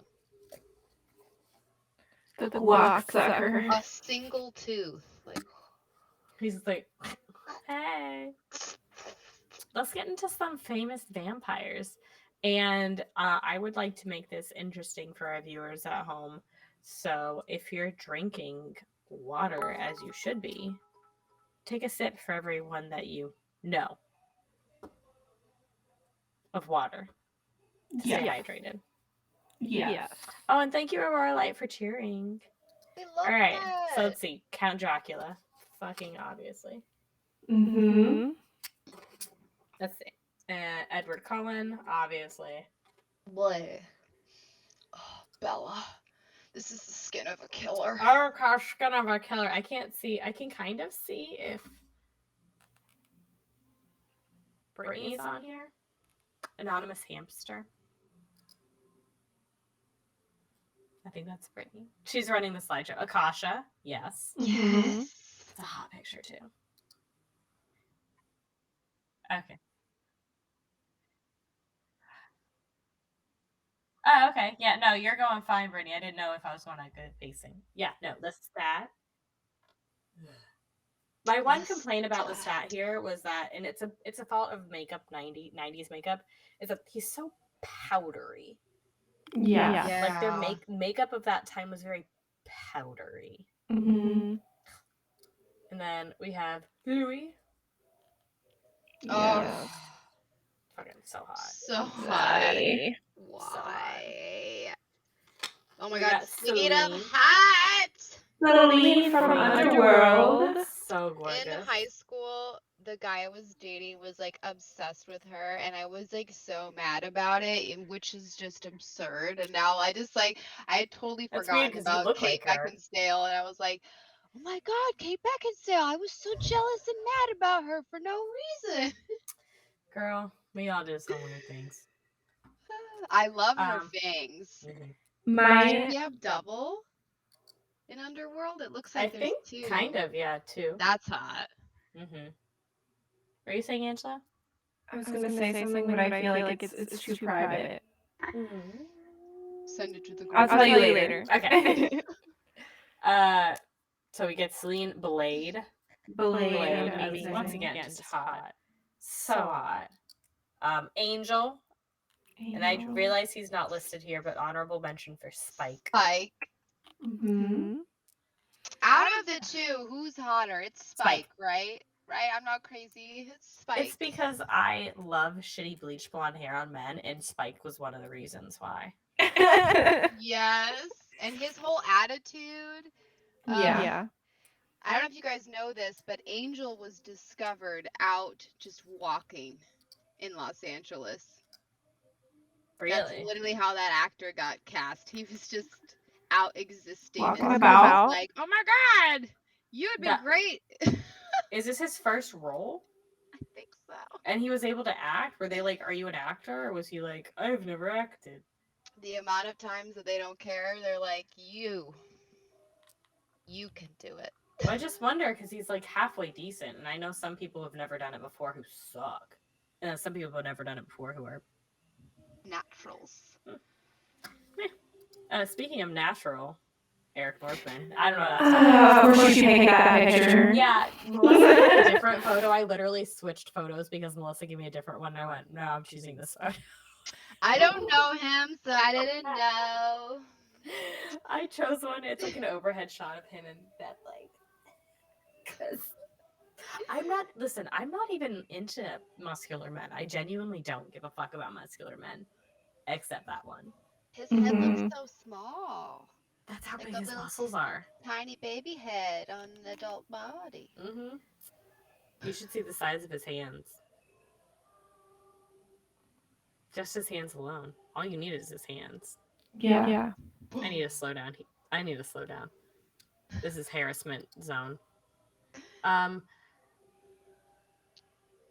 [SPEAKER 2] The guaxa.
[SPEAKER 3] A single tooth. Like,
[SPEAKER 1] he's like, hey. Let's get into some famous vampires. And I would like to make this interesting for our viewers at home. So if you're drinking water, as you should be, take a sip for everyone that you know of water to stay hydrated.
[SPEAKER 2] Yes.
[SPEAKER 1] Oh, and thank you, Aurora Light, for cheering.
[SPEAKER 3] we love
[SPEAKER 1] All right,
[SPEAKER 3] that.
[SPEAKER 1] so let's see. Count Dracula. Fucking obviously.
[SPEAKER 2] Mm-hmm.
[SPEAKER 1] Let's see. Edward Cullen, obviously.
[SPEAKER 3] Boy. Oh, Bella. This is the skin of a killer.
[SPEAKER 1] Oh gosh, skin of a killer. I can't see. I can kind of see if Brittany's on here. Anonymous hamster. I think that's Brittany. She's running the slideshow. Akasha, yes.
[SPEAKER 3] Yes.
[SPEAKER 1] It's a hot picture too. Okay. Oh, okay. Yeah, no, you're going fine, Brittany. I didn't know if I was going on good pacing. Yeah, no, the stat. My one complaint about the stat here was that, and it's a fault of makeup, 90s makeup, is that he's so powdery.
[SPEAKER 2] Yeah.
[SPEAKER 1] Like their makeup of that time was very powdery.
[SPEAKER 2] Mm-hmm.
[SPEAKER 1] And then we have Louis.
[SPEAKER 3] Oh,
[SPEAKER 2] Yes.
[SPEAKER 1] Fucking so hot.
[SPEAKER 3] so hot.
[SPEAKER 2] Why?
[SPEAKER 3] Why? Oh my
[SPEAKER 1] We
[SPEAKER 3] god,
[SPEAKER 1] got
[SPEAKER 3] speaking of
[SPEAKER 1] Celine.
[SPEAKER 3] hot!
[SPEAKER 2] Celine from Underworld.
[SPEAKER 1] So gorgeous.
[SPEAKER 3] In high school, the guy I was dating was like obsessed with her, and I was like so mad about it, which is just absurd. And now I just like I had totally
[SPEAKER 1] That's
[SPEAKER 3] forgotten
[SPEAKER 1] weird 'cause you
[SPEAKER 3] about
[SPEAKER 1] look
[SPEAKER 3] Kate
[SPEAKER 1] like her.
[SPEAKER 3] Beckinsale, and I was like, oh my god, Kate Beckinsale! I was so jealous and mad about her for no reason.
[SPEAKER 1] Girl, we all do some weird things.
[SPEAKER 3] I love her fangs.
[SPEAKER 2] My
[SPEAKER 3] Do you have double in Underworld? It looks like
[SPEAKER 1] I
[SPEAKER 3] there's
[SPEAKER 1] think
[SPEAKER 3] two.
[SPEAKER 1] kind of, yeah, two.
[SPEAKER 3] That's hot.
[SPEAKER 1] Mm-hmm. Are you saying, Angela?
[SPEAKER 2] I was gonna say something, but I feel like it's too private.
[SPEAKER 1] Mm-hmm.
[SPEAKER 3] Send it to the group.
[SPEAKER 2] I'll tell you later.
[SPEAKER 1] Okay. So we get Celine Blade.
[SPEAKER 2] Blade.
[SPEAKER 1] Amazing. Once again, just hot. So hot. Angel. And I realize he's not listed here, but honorable mention for Spike.
[SPEAKER 3] Spike.
[SPEAKER 2] Mm-hmm.
[SPEAKER 3] Out of the two, who's hotter? It's Spike, right? Right? I'm not crazy. It's Spike.
[SPEAKER 1] It's because I love shitty bleach blonde hair on men, and Spike was one of the reasons why.
[SPEAKER 3] Yes. And his whole attitude.
[SPEAKER 2] Yeah.
[SPEAKER 3] I don't know if you guys know this, but Angel was discovered out just walking in Los Angeles.
[SPEAKER 1] Really?
[SPEAKER 3] That's literally how that actor got cast. He was just out existing.
[SPEAKER 2] Walking about.
[SPEAKER 3] Like, oh my god, you would be great.
[SPEAKER 1] Is this his first role?
[SPEAKER 3] I think so.
[SPEAKER 1] And he was able to act? Were they like, are you an actor? Or was he like, I've never acted?
[SPEAKER 3] The amount of times that they don't care, they're like, you can do it.
[SPEAKER 1] I just wonder, because he's like halfway decent, and I know some people have never done it before who suck. And then some people have never done it before who are
[SPEAKER 3] naturals.
[SPEAKER 1] Speaking of natural, Eric Northman. I don't know. That's
[SPEAKER 2] Of course you picked that picture.
[SPEAKER 1] Yeah, Melissa had a different photo. I literally switched photos because Melissa gave me a different one. And I went, no, I'm choosing this photo.
[SPEAKER 3] I don't know him, so I didn't know.
[SPEAKER 1] I chose one. It's like an overhead shot of him in bed, like. Because I'm not even into muscular men. I genuinely don't give a fuck about muscular men, except that one.
[SPEAKER 3] His head looks so small.
[SPEAKER 1] That's how
[SPEAKER 3] Like
[SPEAKER 1] big
[SPEAKER 3] a
[SPEAKER 1] his
[SPEAKER 3] little
[SPEAKER 1] muscles are.
[SPEAKER 3] Tiny baby head on an adult body.
[SPEAKER 1] Mm-hmm. You should see the size of his hands. Just his hands alone. All you need is his hands.
[SPEAKER 2] Yeah.
[SPEAKER 1] I need to slow down. This is harassment zone.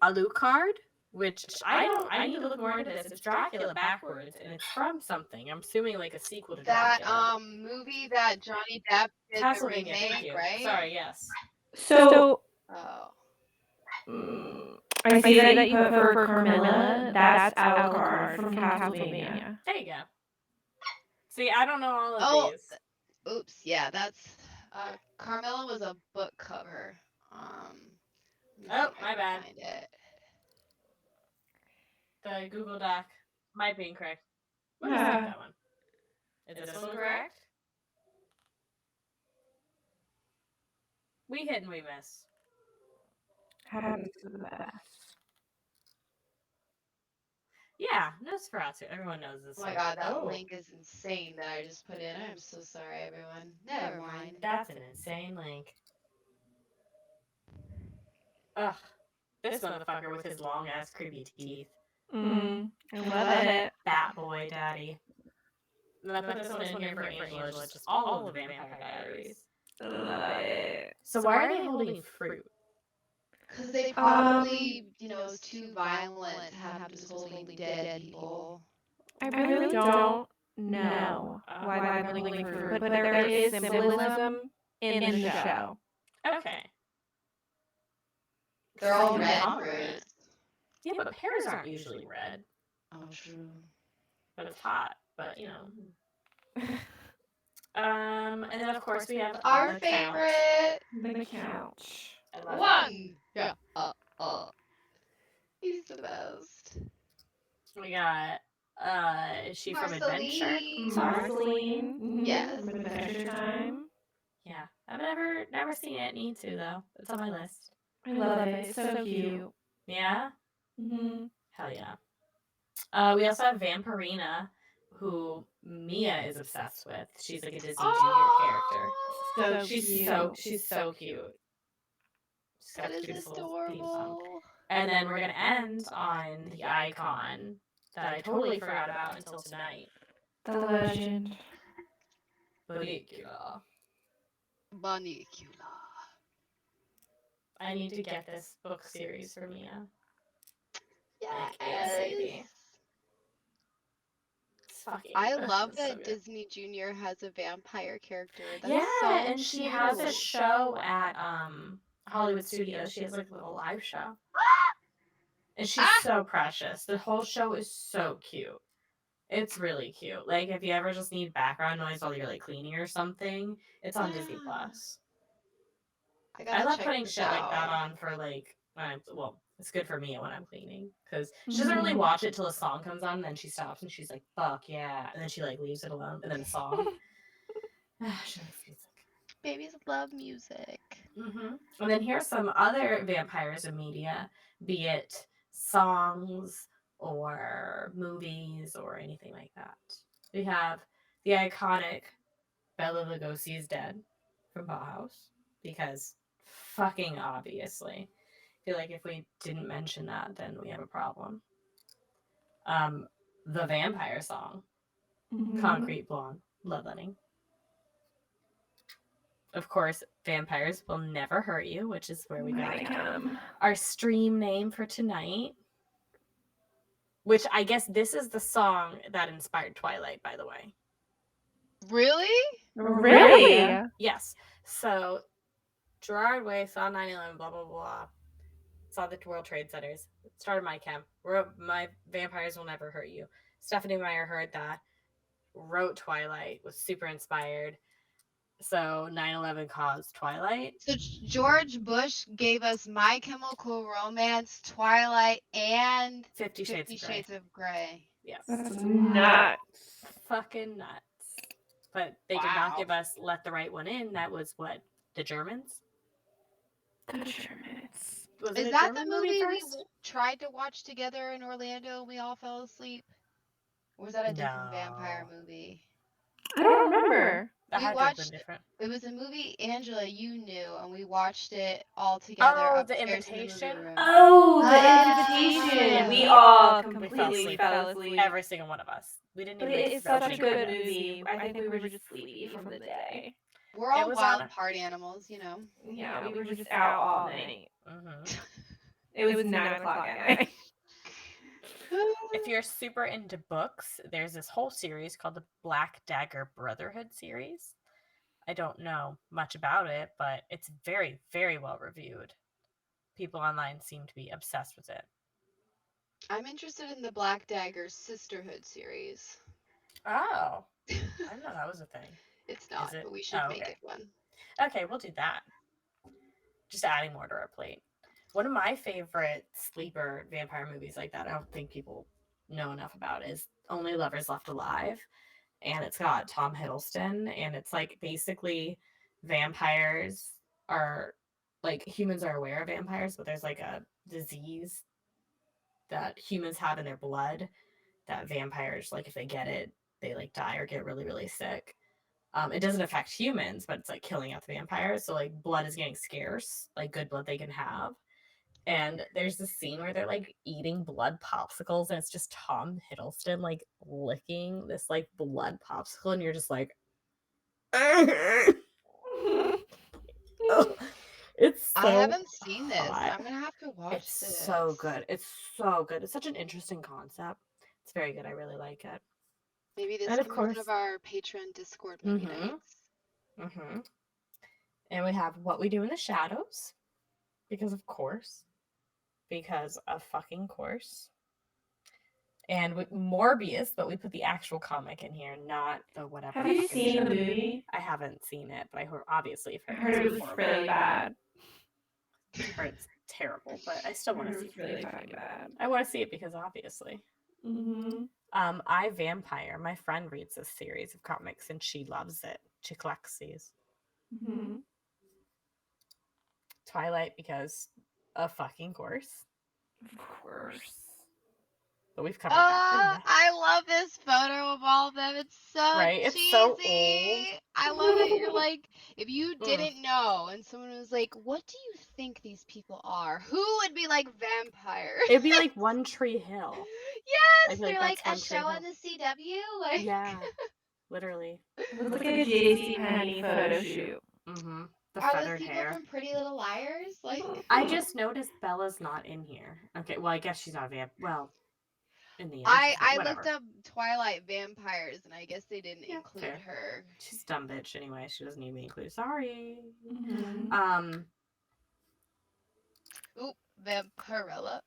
[SPEAKER 1] Alucard, which I need to look more into this. It's Dracula backwards, and it's from something. I'm assuming like a sequel to
[SPEAKER 3] That
[SPEAKER 1] Dracula.
[SPEAKER 3] movie that Johnny Depp did the
[SPEAKER 1] Castlevania, thank
[SPEAKER 3] remake,
[SPEAKER 1] you.
[SPEAKER 3] right?
[SPEAKER 1] Sorry, yes.
[SPEAKER 2] So
[SPEAKER 3] Oh.
[SPEAKER 2] I see that you put for Carmilla. That's Alucard from Castlevania.
[SPEAKER 1] There you go. See, I don't know all of these.
[SPEAKER 3] Oops, yeah, that's Carmilla was a book cover.
[SPEAKER 1] Oh, my bad.
[SPEAKER 3] Find it.
[SPEAKER 1] The Google Doc might be incorrect. What is
[SPEAKER 2] Yeah.
[SPEAKER 1] that one? Is this one correct? We hit and we miss.
[SPEAKER 2] Happens to the best.
[SPEAKER 1] Yeah, Nosferatu. Everyone knows this.
[SPEAKER 3] Oh my god, that link is insane that I just put in. I'm so sorry, everyone. Never mind.
[SPEAKER 1] That's an insane link. Ugh. This motherfucker with his long ass creepy teeth.
[SPEAKER 2] I love it.
[SPEAKER 1] Bat boy daddy. And I put this one in here for Angela, just all of the Vampire Diaries.
[SPEAKER 2] Love it.
[SPEAKER 1] So why are they holding fruit?
[SPEAKER 3] Because they probably, it's too violent to have just holding dead people.
[SPEAKER 2] I really don't know why they're holding fruit, but there is symbolism in the show.
[SPEAKER 1] Okay.
[SPEAKER 3] They're all red fruits.
[SPEAKER 1] Yeah, but pears aren't usually red.
[SPEAKER 3] Oh, true.
[SPEAKER 1] But it's hot. But, and then of course we have
[SPEAKER 3] our favorite,
[SPEAKER 2] the couch.
[SPEAKER 3] One. Yeah. He's the best.
[SPEAKER 1] We got is she from Adventure?
[SPEAKER 2] Marceline.
[SPEAKER 3] Yes.
[SPEAKER 2] From Adventure Time.
[SPEAKER 1] Yeah. I've never seen it. Need to though. It's on my list.
[SPEAKER 2] I love it. It's so cute.
[SPEAKER 1] Yeah? Hell yeah. We also have Vampirina, who Mia is obsessed with. She's like a Disney Junior character. She's so cute.
[SPEAKER 3] That is adorable.
[SPEAKER 1] And then we're gonna end on the icon that I totally forgot about until tonight.
[SPEAKER 2] The legend.
[SPEAKER 1] Dracula.
[SPEAKER 3] Manicula.
[SPEAKER 1] I need to get this book series for Mia.
[SPEAKER 3] Yes. I love that Disney Junior has a vampire character. That's so
[SPEAKER 1] and she has a show at Hollywood Studios. She has like a little live show. And she's so precious. The whole show is so cute. It's really cute. Like if you ever just need background noise while you're like cleaning or something, it's on Disney Plus. I love putting shit like that on for like it's good for me when I'm cleaning because she doesn't really watch it till a song comes on, and then she stops and she's like, "Fuck yeah!" and then she like leaves it alone, and then the song. She likes music.
[SPEAKER 3] Babies love music.
[SPEAKER 1] And then here's some other vampires in media, be it songs or movies or anything like that. We have the iconic Bela Lugosi's dead from Bauhaus because fucking obviously. I feel like if we didn't mention that, then we have a problem. The vampire song, Concrete Blonde, Bloodletting. Of course, Vampires Will Never Hurt You, which is where we got our stream name for tonight. Which I guess this is the song that inspired Twilight, by the way.
[SPEAKER 3] Really?
[SPEAKER 1] Yes. So, Gerard Way saw 9/11, blah, blah, blah. Saw the World Trade Centers. Started my camp. Wrote My Vampires Will Never Hurt You. Stephanie Meyer heard that. Wrote Twilight. Was super inspired. So 9/11 caused Twilight.
[SPEAKER 3] So George Bush gave us My Chemical Romance, Twilight, and
[SPEAKER 1] 50 Shades
[SPEAKER 3] 50
[SPEAKER 1] of Grey.
[SPEAKER 3] Shades of Grey.
[SPEAKER 1] Yes.
[SPEAKER 2] That's nuts.
[SPEAKER 1] Fucking nuts. But they did not give us Let the Right One In. That was what? The Germans?
[SPEAKER 2] The Germans.
[SPEAKER 1] Was
[SPEAKER 3] Is
[SPEAKER 1] it a
[SPEAKER 3] that
[SPEAKER 1] German
[SPEAKER 3] the movie we
[SPEAKER 1] first?
[SPEAKER 3] tried to watch together in Orlando and we all fell asleep? Or was that a different vampire movie?
[SPEAKER 2] I don't remember.
[SPEAKER 1] That
[SPEAKER 3] We
[SPEAKER 1] had to have
[SPEAKER 3] watched
[SPEAKER 1] been different.
[SPEAKER 3] It was a movie, Angela, you knew, and we watched it all together
[SPEAKER 1] Oh,
[SPEAKER 3] upstairs
[SPEAKER 1] The
[SPEAKER 3] in the
[SPEAKER 1] Invitation?
[SPEAKER 3] movie room.
[SPEAKER 2] Oh, the
[SPEAKER 3] Ah.
[SPEAKER 2] invitation. We
[SPEAKER 1] We
[SPEAKER 2] all
[SPEAKER 1] fell
[SPEAKER 2] completely
[SPEAKER 1] asleep.
[SPEAKER 2] fell asleep.
[SPEAKER 1] Every single one of us. We didn't
[SPEAKER 2] But
[SPEAKER 1] even
[SPEAKER 2] it's
[SPEAKER 1] finish
[SPEAKER 2] such a
[SPEAKER 1] it.
[SPEAKER 2] good movie. I think we were just sleepy from the day.
[SPEAKER 3] We're all
[SPEAKER 1] was
[SPEAKER 3] wild
[SPEAKER 1] on a-
[SPEAKER 3] party animals, you know.
[SPEAKER 2] Yeah, we were just out all night.
[SPEAKER 1] Mhm.
[SPEAKER 2] It was 9 o'clock at night.
[SPEAKER 1] If you're super into books, there's this whole series called the Black Dagger Brotherhood series. I don't know much about it, but it's very, very well reviewed. People online seem to be obsessed with it.
[SPEAKER 3] I'm interested in the Black Dagger Sisterhood series.
[SPEAKER 1] Oh, I didn't know that was a thing.
[SPEAKER 3] It's not,
[SPEAKER 1] it?
[SPEAKER 3] but we should
[SPEAKER 1] Oh,
[SPEAKER 3] make
[SPEAKER 1] okay.
[SPEAKER 3] it one.
[SPEAKER 1] Okay, we'll do that. Just adding more to our plate. One of my favorite sleeper vampire movies like that, I don't think people know enough about, is Only Lovers Left Alive. And it's got Tom Hiddleston. And it's like basically vampires are like humans are aware of vampires, but there's like a disease that humans have in their blood that vampires, like if they get it, they like die or get really, really sick. It doesn't affect humans, but it's like killing out the vampires. So like blood is getting scarce, like good blood they can have. And there's this scene where they're like eating blood popsicles, and it's just Tom Hiddleston like licking this like blood popsicle, and you're just like, it's so
[SPEAKER 3] I haven't seen this.
[SPEAKER 1] hot.
[SPEAKER 3] I'm gonna have to watch
[SPEAKER 1] It's
[SPEAKER 3] this.
[SPEAKER 1] so good. It's so good. It's such an interesting concept. It's very good. I really like it.
[SPEAKER 3] Maybe this
[SPEAKER 1] And of
[SPEAKER 3] can be one
[SPEAKER 1] course-
[SPEAKER 3] of our Patreon Discord movie
[SPEAKER 1] Mhm.
[SPEAKER 3] nights.
[SPEAKER 1] Mm-hmm. And we have What We Do in the Shadows, because of course. Because of fucking course. And Morbius, but we put the actual comic in here, not the whatever.
[SPEAKER 2] Have you
[SPEAKER 1] fucking
[SPEAKER 2] seen
[SPEAKER 1] show.
[SPEAKER 2] the movie?
[SPEAKER 1] I haven't seen it, but I obviously
[SPEAKER 2] I
[SPEAKER 1] have heard
[SPEAKER 2] heard it
[SPEAKER 1] it's
[SPEAKER 2] was
[SPEAKER 1] horrible.
[SPEAKER 2] really bad.
[SPEAKER 1] I heard it's terrible, but I still want to see it.
[SPEAKER 2] Really fucking bad.
[SPEAKER 1] I want to see it because obviously.
[SPEAKER 2] Mm-hmm.
[SPEAKER 1] I Vampire. My friend reads this series of comics and she loves it. She collects these.
[SPEAKER 2] Mm-hmm.
[SPEAKER 1] Twilight because of fucking course.
[SPEAKER 2] Of course.
[SPEAKER 1] But we've covered that.
[SPEAKER 3] I love this photo of all of them. It's so
[SPEAKER 1] Right?
[SPEAKER 3] cheesy.
[SPEAKER 1] It's so old.
[SPEAKER 3] I love it. You're like, if you didn't know and someone was like, what do you think these people are? Who would be like vampires?
[SPEAKER 1] It'd be like One Tree Hill.
[SPEAKER 3] Yes,
[SPEAKER 1] I'd be
[SPEAKER 3] they're
[SPEAKER 1] like,
[SPEAKER 3] like a
[SPEAKER 1] "That's One Tree
[SPEAKER 3] show
[SPEAKER 1] Hill."
[SPEAKER 3] on the CW. Like,
[SPEAKER 1] Yeah, literally.
[SPEAKER 2] It looks like a JCPenney photo shoot.
[SPEAKER 1] Mm-hmm. The
[SPEAKER 3] are those
[SPEAKER 1] feathered
[SPEAKER 3] people
[SPEAKER 1] hair.
[SPEAKER 3] from Pretty Little Liars? Like,
[SPEAKER 1] I just noticed Bella's not in here. Okay, well, I guess she's not a vamp. Well, in the end,
[SPEAKER 3] I
[SPEAKER 1] whatever.
[SPEAKER 3] looked up Twilight vampires and I guess they didn't include
[SPEAKER 1] fair.
[SPEAKER 3] her.
[SPEAKER 1] She's a dumb bitch anyway. She doesn't need to be included. Sorry.
[SPEAKER 2] Mm-hmm.
[SPEAKER 3] Ooh, Vampirella.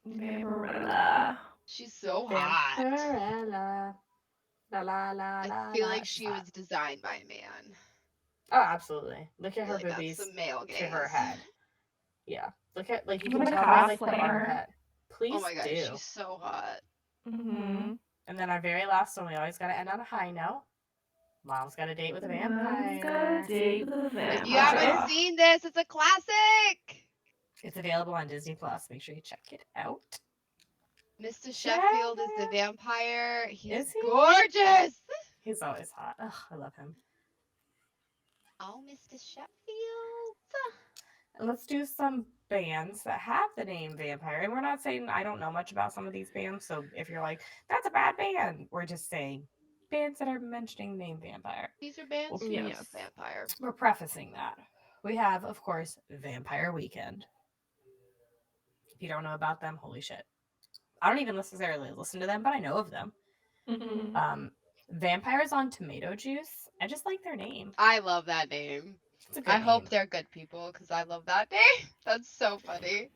[SPEAKER 2] Vampirella.
[SPEAKER 3] She's so hot.
[SPEAKER 1] Vampirella. La la la la.
[SPEAKER 3] I feel like she was designed by a man.
[SPEAKER 1] Oh, absolutely. Look at
[SPEAKER 3] I
[SPEAKER 1] her
[SPEAKER 3] feel like
[SPEAKER 1] boobies
[SPEAKER 3] that's some male gaze.
[SPEAKER 1] to her head. Yeah. Look at like you
[SPEAKER 2] I'm
[SPEAKER 1] can
[SPEAKER 2] gonna
[SPEAKER 1] tell by like the
[SPEAKER 2] cosplay her.
[SPEAKER 1] armpit. Please
[SPEAKER 3] Oh my god,
[SPEAKER 1] do.
[SPEAKER 3] she's so hot.
[SPEAKER 2] Mm-hmm.
[SPEAKER 1] And then our very last one, we always gotta end on a high note. Mom's got a date with a vampire.
[SPEAKER 2] Mom's got a date with a vampire.
[SPEAKER 3] If you haven't seen this, it's a classic.
[SPEAKER 1] It's available on Disney Plus. Make sure you check it out.
[SPEAKER 3] Mr. Sheffield is the vampire.
[SPEAKER 1] Is
[SPEAKER 3] He's
[SPEAKER 1] he?
[SPEAKER 3] gorgeous.
[SPEAKER 1] He's always hot. Ugh, I love him.
[SPEAKER 3] Oh, Mr. Sheffield.
[SPEAKER 1] And let's do some bands that have the name Vampire. And we're not saying I don't know much about some of these bands. So if you're like, that's a bad band, we're just saying bands that are mentioning the name Vampire.
[SPEAKER 3] These are bands.
[SPEAKER 1] Well,
[SPEAKER 2] yes.
[SPEAKER 3] Vampire.
[SPEAKER 1] We're prefacing that. We have, of course, Vampire Weekend. If you don't know about them, holy shit. I don't even necessarily listen to them, but I know of them.
[SPEAKER 2] Mm-hmm.
[SPEAKER 1] Vampires on Tomato Juice. I just like their name.
[SPEAKER 3] I love that name.
[SPEAKER 1] It's a good
[SPEAKER 3] I
[SPEAKER 1] name.
[SPEAKER 3] hope they're good people because I love that name. That's so funny.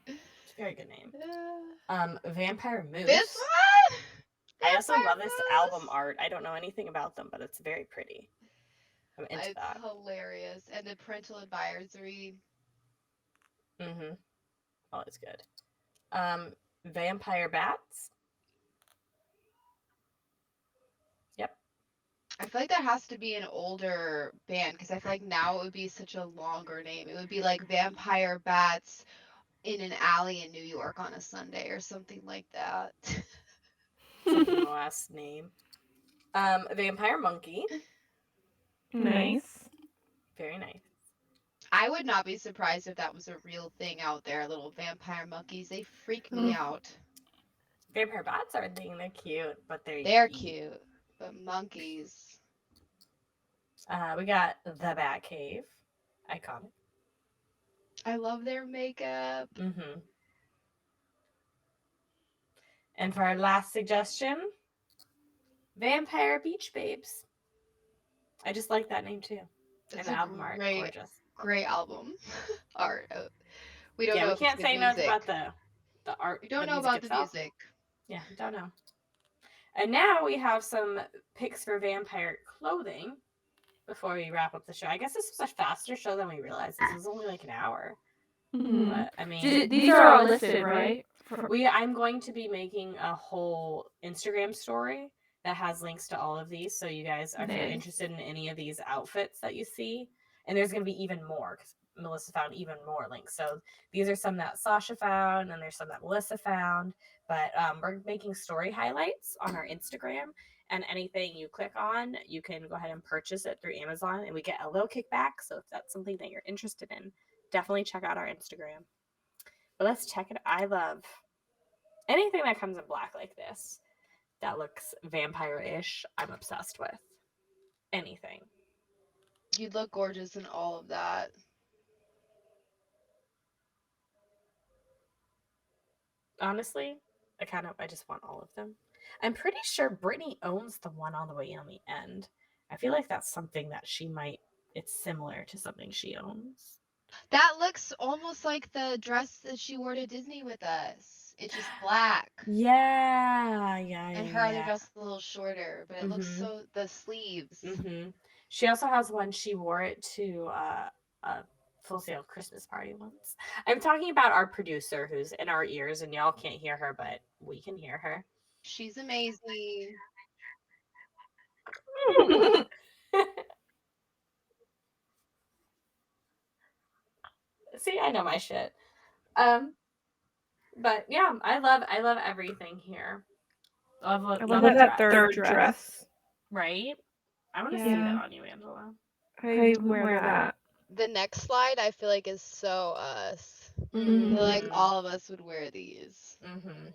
[SPEAKER 1] It's a very good name. Vampire Moose.
[SPEAKER 3] This one?
[SPEAKER 1] I also
[SPEAKER 3] Vampire
[SPEAKER 1] love this
[SPEAKER 3] Moose.
[SPEAKER 1] album art. I don't know anything about them, but it's very pretty. I'm into
[SPEAKER 3] It's
[SPEAKER 1] that.
[SPEAKER 3] hilarious. And the parental advisory.
[SPEAKER 1] Mm-hmm. Always good. Vampire bats. Yep.
[SPEAKER 3] I feel like that has to be an older band because I feel like now it would be such a longer name. It would be like Vampire Bats in an alley in New York on a Sunday or something like that.
[SPEAKER 1] Something last name. Vampire monkey.
[SPEAKER 2] Nice.
[SPEAKER 1] Very nice.
[SPEAKER 3] I would not be surprised if that was a real thing out there, little vampire monkeys. They freak me out.
[SPEAKER 1] Vampire bats are a thing. They're cute, but
[SPEAKER 3] They're cute, but monkeys.
[SPEAKER 1] We got the Bat Cave. Iconic.
[SPEAKER 3] I love their makeup.
[SPEAKER 1] Mm-hmm. And for our last suggestion, Vampire Beach Babes. I just like that name too.
[SPEAKER 3] It's
[SPEAKER 1] And the
[SPEAKER 3] a
[SPEAKER 1] album art,
[SPEAKER 3] great,
[SPEAKER 1] gorgeous.
[SPEAKER 3] great album art. We don't
[SPEAKER 1] Yeah,
[SPEAKER 3] know
[SPEAKER 1] we
[SPEAKER 3] if it's
[SPEAKER 1] can't
[SPEAKER 3] good
[SPEAKER 1] say much
[SPEAKER 3] music.
[SPEAKER 1] about the art.
[SPEAKER 3] We don't
[SPEAKER 1] the
[SPEAKER 3] know
[SPEAKER 1] music
[SPEAKER 3] about the
[SPEAKER 1] itself.
[SPEAKER 3] music.
[SPEAKER 1] Yeah, don't know. And now we have some picks for vampire clothing before we wrap up the show. I guess this was a faster show than we realized. This was only like an hour.
[SPEAKER 2] Mm-hmm.
[SPEAKER 1] But I mean,
[SPEAKER 2] These are all listed, right?
[SPEAKER 1] I'm going to be making a whole Instagram story that has links to all of these. So you guys, if you're interested in any of these outfits that you see, and there's going to be even more because Melissa found even more links. So these are some that Sasha found, and there's some that Melissa found. But we're making story highlights on our Instagram, and anything you click on, you can go ahead and purchase it through Amazon, and we get a little kickback. So if that's something that you're interested in, definitely check out our Instagram. But let's check it. I love anything that comes in black like this that looks vampire-ish. I'm obsessed with anything.
[SPEAKER 3] You'd look gorgeous in all of that.
[SPEAKER 1] Honestly, I just want all of them. I'm pretty sure Brittany owns the one all the way on the end. I feel like that's something that it's similar to something she owns.
[SPEAKER 3] That looks almost like the dress that she wore to Disney with us. It's just black.
[SPEAKER 1] Yeah.
[SPEAKER 3] And her other dress is a little shorter, but it looks so, the sleeves.
[SPEAKER 1] Mm-hmm. She also has one, she wore it to a Full Sail Christmas party once. I'm talking about our producer who's in our ears, and y'all can't hear her, but we can hear her.
[SPEAKER 3] She's amazing.
[SPEAKER 1] See, I know my shit. But yeah, I love everything here.
[SPEAKER 2] I love that third dress.
[SPEAKER 1] Right? I want to see that on you, Angela.
[SPEAKER 2] I wear that.
[SPEAKER 3] The next slide I feel like is so us.
[SPEAKER 1] Mm-hmm.
[SPEAKER 3] I feel like all of us would wear these.
[SPEAKER 1] Mm-hmm.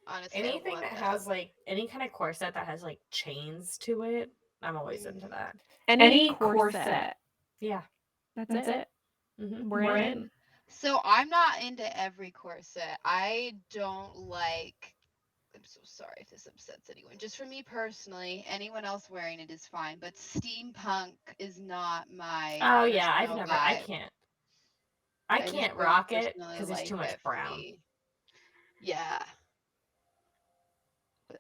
[SPEAKER 3] Honestly,
[SPEAKER 1] Anything that has like any kind of corset that has like chains to it, I'm always into that.
[SPEAKER 2] Any corset.
[SPEAKER 1] Yeah.
[SPEAKER 2] That's it.
[SPEAKER 1] Mm-hmm.
[SPEAKER 2] We're in.
[SPEAKER 3] So I'm not into every corset. I don't like, I'm so sorry if this upsets anyone. Just for me personally, anyone else wearing it is fine. But steampunk is not my.
[SPEAKER 1] Oh yeah, I can't rock it because there's too much brown.
[SPEAKER 3] Yeah.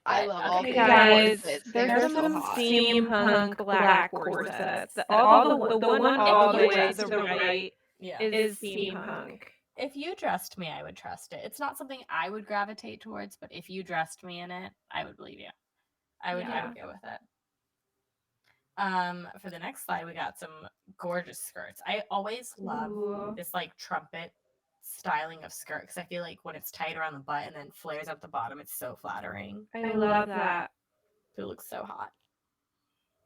[SPEAKER 3] I love all
[SPEAKER 2] guys.
[SPEAKER 3] corsets.
[SPEAKER 2] There's some steampunk black corsets. All the one all the way to the right is steampunk.
[SPEAKER 1] If you dressed me, I would trust it. It's not something I would gravitate towards, but if you dressed me in it, I would believe you. I would go with it. For the next slide, we got some gorgeous skirts. I always love this like trumpet styling of skirt because I feel like when it's tight around the butt and then flares up the bottom, it's so flattering.
[SPEAKER 2] I love that.
[SPEAKER 1] It looks so hot.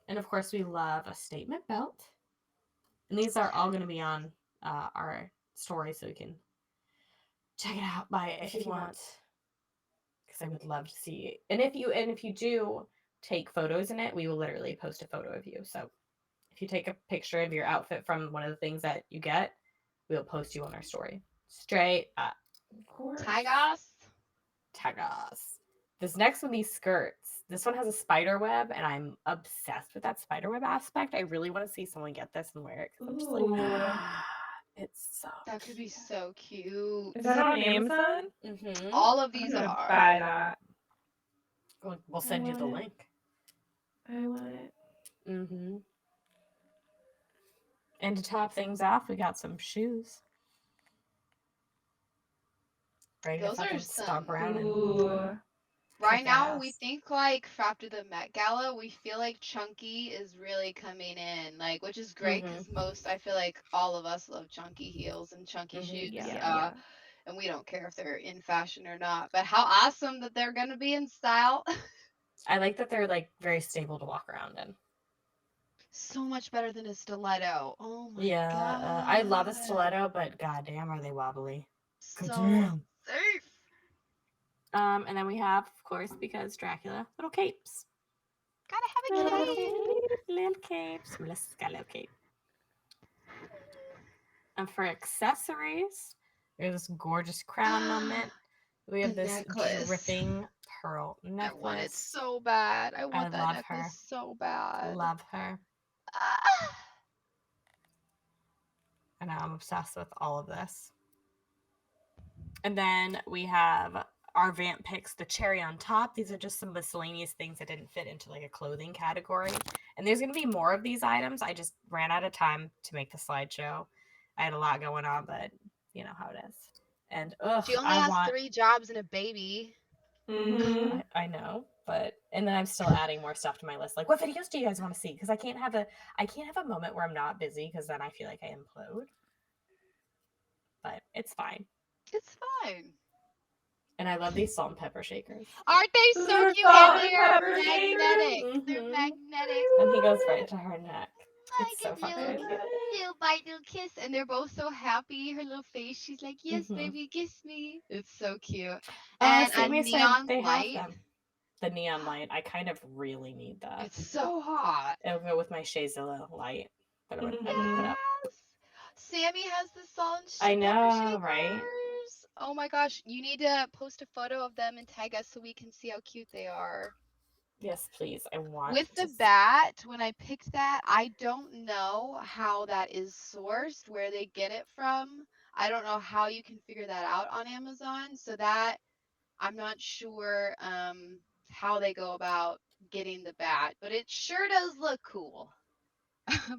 [SPEAKER 1] And of course, we love a statement belt. And these are all going to be on our story, so you can check it out, buy it if you want, because I would love to see it. And if you do take photos in it, we will literally post a photo of you. So if you take a picture of your outfit from one of the things that you get, we'll post you on our story. Straight up.
[SPEAKER 3] Tag us.
[SPEAKER 1] This next one, these skirts. This one has a spider web, and I'm obsessed with that spider web aspect. I really want to see someone get this and wear it because I'm just like, it's so.
[SPEAKER 3] That could be so cute.
[SPEAKER 2] Is that on Amazon?
[SPEAKER 1] Mm-hmm.
[SPEAKER 3] All of these are.
[SPEAKER 2] Buy that.
[SPEAKER 1] We'll send you the link.
[SPEAKER 2] I want it.
[SPEAKER 1] Mm-hmm. And to top things off, we got some shoes. Ready to
[SPEAKER 3] Those are
[SPEAKER 1] fucking stomp
[SPEAKER 3] some.
[SPEAKER 1] around and
[SPEAKER 2] Ooh.
[SPEAKER 3] Right
[SPEAKER 1] kick
[SPEAKER 3] now, we
[SPEAKER 1] ass.
[SPEAKER 3] think like after the Met Gala, we feel like chunky is really coming in, like, which is great because I feel like all of us love chunky heels and chunky shoes.
[SPEAKER 2] Yeah.
[SPEAKER 3] And we don't care if they're in fashion or not. But how awesome that they're gonna be in style.
[SPEAKER 1] I like that they're like very stable to walk around in.
[SPEAKER 3] So much better than a stiletto. Oh my
[SPEAKER 1] Yeah,
[SPEAKER 3] god.
[SPEAKER 1] I love a stiletto, but goddamn, are they wobbly?
[SPEAKER 3] So
[SPEAKER 1] Goddamn.
[SPEAKER 3] safe.
[SPEAKER 1] And then we have, of course, because Dracula, little capes.
[SPEAKER 3] Gotta have a
[SPEAKER 1] Little
[SPEAKER 3] cape.
[SPEAKER 1] little capes. Melissa's got a little cape. And for accessories, there's this gorgeous crown moment. We have
[SPEAKER 3] The
[SPEAKER 1] this
[SPEAKER 3] necklace.
[SPEAKER 1] dripping pearl necklace.
[SPEAKER 3] I want it so bad. I want that
[SPEAKER 1] love
[SPEAKER 3] necklace
[SPEAKER 1] her.
[SPEAKER 3] so bad.
[SPEAKER 1] Love her.
[SPEAKER 3] Ah.
[SPEAKER 1] And I'm obsessed with all of this. And then we have our vamp picks, the cherry on top. These are just some miscellaneous things that didn't fit into like a clothing category. And there's going to be more of these items. I just ran out of time to make the slideshow. I had a lot going on, but you know how it is. And
[SPEAKER 3] She only has 3 jobs and a baby.
[SPEAKER 1] I know, but and then I'm still adding more stuff to my list. Like, what videos do you guys want to see? Because I can't have a moment where I'm not busy because then I feel like I implode. But it's fine.
[SPEAKER 3] It's fine.
[SPEAKER 1] And I love these salt and pepper shakers.
[SPEAKER 3] Aren't they so cute? And they are magnetic. They're magnetic.
[SPEAKER 1] And he goes right to her neck.
[SPEAKER 3] I
[SPEAKER 1] It's so
[SPEAKER 3] get
[SPEAKER 1] fucking cute.
[SPEAKER 3] little bite, little kiss, and they're both so happy. Her little face, she's like, "Yes, baby, kiss me." It's so cute. And a
[SPEAKER 1] Sammy said
[SPEAKER 3] neon
[SPEAKER 1] they
[SPEAKER 3] light.
[SPEAKER 1] have them. The neon light. I kind of really need that.
[SPEAKER 3] It's so hot.
[SPEAKER 1] It'll go with my Shazilla light that I would put up.
[SPEAKER 3] Sammy has the salt and
[SPEAKER 1] I know,
[SPEAKER 3] shakers.
[SPEAKER 1] right?
[SPEAKER 3] Oh my gosh, you need to post a photo of them and tag us so we can see how cute they are.
[SPEAKER 1] Yes, please. I want
[SPEAKER 3] With the bat, when I picked that, I don't know how that is sourced, where they get it from. I don't know how you can figure that out on Amazon. So that I'm not sure how they go about getting the bat, but it sure does look cool.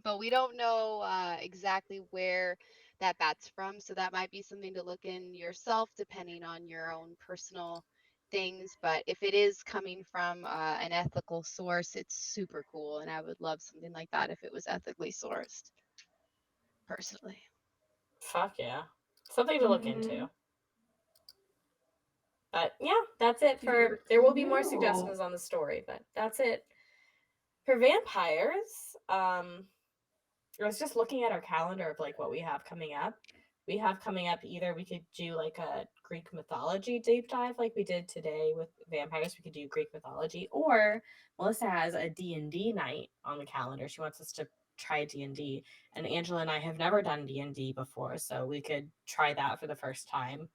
[SPEAKER 3] But we don't know exactly where that bat's from, so that might be something to look in yourself depending on your own personal things. But if it is coming from an ethical source, it's super cool, and I would love something like that if it was ethically sourced, personally.
[SPEAKER 1] Fuck yeah. Something to look into. But yeah, that's it for there will be more suggestions on the story, but that's it for vampires. I was just looking at our calendar of like what we have coming up. We have coming up either we could do like a Greek mythology deep dive like we did today with vampires. We could do Greek mythology, or Melissa has a D&D night on the calendar. She wants us to try D&D, and Angela and I have never done D&D before, so we could try that for the first time.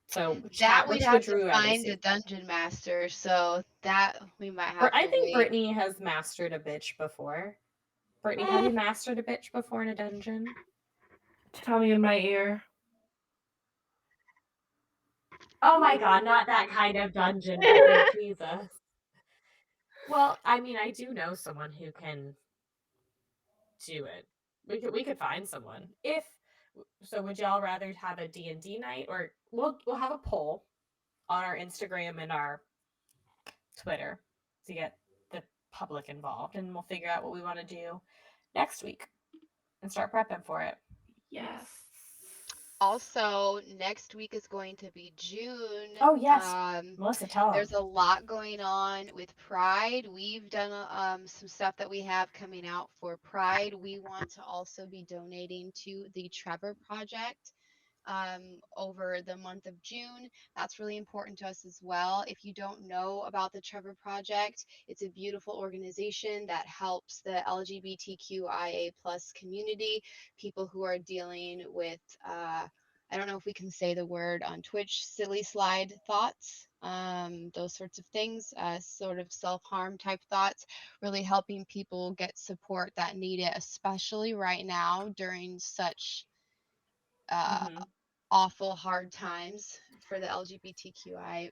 [SPEAKER 1] So
[SPEAKER 3] that we'd have to find a dungeon master, so that we might have to
[SPEAKER 1] I think
[SPEAKER 3] wait.
[SPEAKER 1] Brittany has mastered a bitch before. Brittany, have you mastered a bitch before in a dungeon?
[SPEAKER 2] Tell me in my ear.
[SPEAKER 1] Oh my god, not that kind of dungeon. Jesus. Well, I mean, I do know someone who can do it. We could find someone. So would y'all rather have a D&D night, or we'll have a poll on our Instagram and our Twitter to get the public involved, and we'll figure out what we want to do next week and start prepping for it.
[SPEAKER 2] Yes.
[SPEAKER 3] Also, next week is going to be June.
[SPEAKER 1] Oh yes, Melissa, tell them.
[SPEAKER 3] There's a lot going on with Pride. We've done some stuff that we have coming out for Pride. We want to also be donating to the Trevor Project over the month of June. That's really important to us as well. If you don't know about the Trevor Project, it's a beautiful organization that helps the LGBTQIA plus community, people who are dealing with I don't know if we can say the word on Twitch, silly slide thoughts, those sorts of things, sort of self-harm type thoughts, really helping people get support that need it, especially right now during such awful hard times for the LGBTQI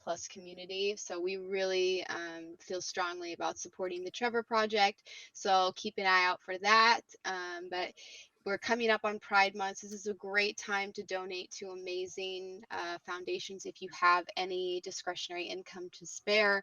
[SPEAKER 3] plus community. So we really feel strongly about supporting the Trevor Project. So keep an eye out for that. But we're coming up on Pride Month. This is a great time to donate to amazing foundations if you have any discretionary income to spare,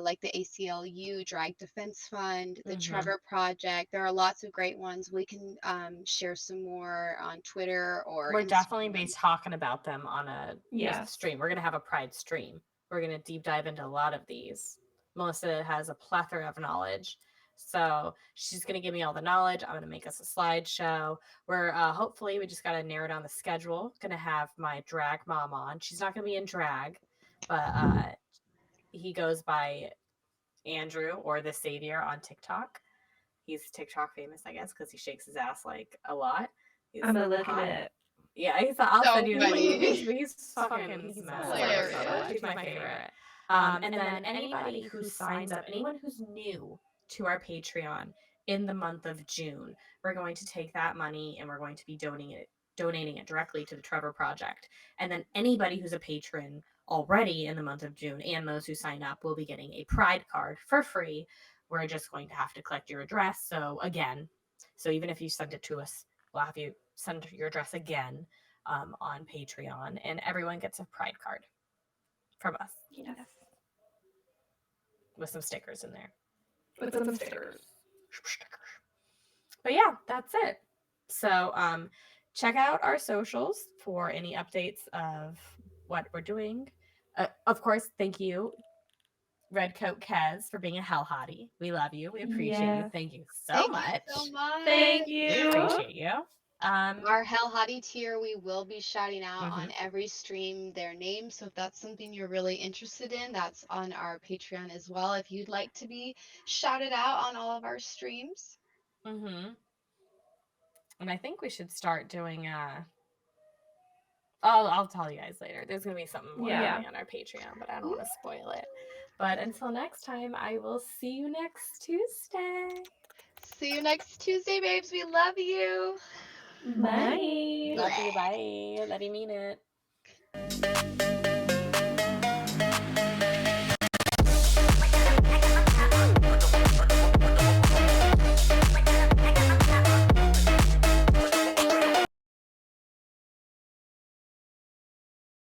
[SPEAKER 3] like the ACLU Drag Defense Fund, the Trevor Project. There are lots of great ones. We can share some more on Twitter or
[SPEAKER 1] We're
[SPEAKER 3] Instagram.
[SPEAKER 1] definitely be talking about them on a
[SPEAKER 2] Yes.
[SPEAKER 1] stream. We're going to have a Pride stream. We're going to deep dive into a lot of these. Melissa has a plethora of knowledge. So she's going to give me all the knowledge. I'm going to make us a slideshow. We're hopefully, we just got to narrow down the schedule. Going to have my drag mom on. She's not going to be in drag, but he goes by Andrew or the Savior on TikTok. He's TikTok famous, I guess, because he shakes his ass like a lot. He's
[SPEAKER 2] I'm gonna look
[SPEAKER 1] hot.
[SPEAKER 2] at it.
[SPEAKER 1] Yeah, I'll
[SPEAKER 3] So
[SPEAKER 1] send you the link.
[SPEAKER 3] funny.
[SPEAKER 1] He's fucking he's
[SPEAKER 3] Hilarious.
[SPEAKER 1] so much. He's my favorite. And then anybody who signs up, anyone who's new to our Patreon in the month of June, we're going to take that money and we're going to be donating it directly to the Trevor Project. And then anybody who's a patron already in the month of June and those who sign up will be getting a Pride card for free. We're just going to have to collect your address. So even if you send it to us, we'll have you send your address again on Patreon, and everyone gets a Pride card from us.
[SPEAKER 2] Yes.
[SPEAKER 1] With some stickers in there.
[SPEAKER 2] With some stickers.
[SPEAKER 1] But yeah, that's it. So check out our socials for any updates of what we're doing. Of course, thank you, Redcoat Kez, for being a hell hottie. We love you. We appreciate you. Thank you so much.
[SPEAKER 3] You so much.
[SPEAKER 2] Thank
[SPEAKER 1] We
[SPEAKER 2] you.
[SPEAKER 1] appreciate you.
[SPEAKER 3] Our Hell Hottie tier, we will be shouting out on
[SPEAKER 1] Mhm.
[SPEAKER 3] every stream their name. So if that's something you're really interested in, that's on our Patreon as well. If you'd like to be shouted out on all of our streams.
[SPEAKER 1] And I think we should start doing I'll tell you guys later. There's gonna be something more coming on our Patreon, but I don't want to spoil it. But until next time, I will see you next Tuesday.
[SPEAKER 3] See you next Tuesday, babes. We love you.
[SPEAKER 2] Bye.
[SPEAKER 1] Love you. Bye. Let me mean it.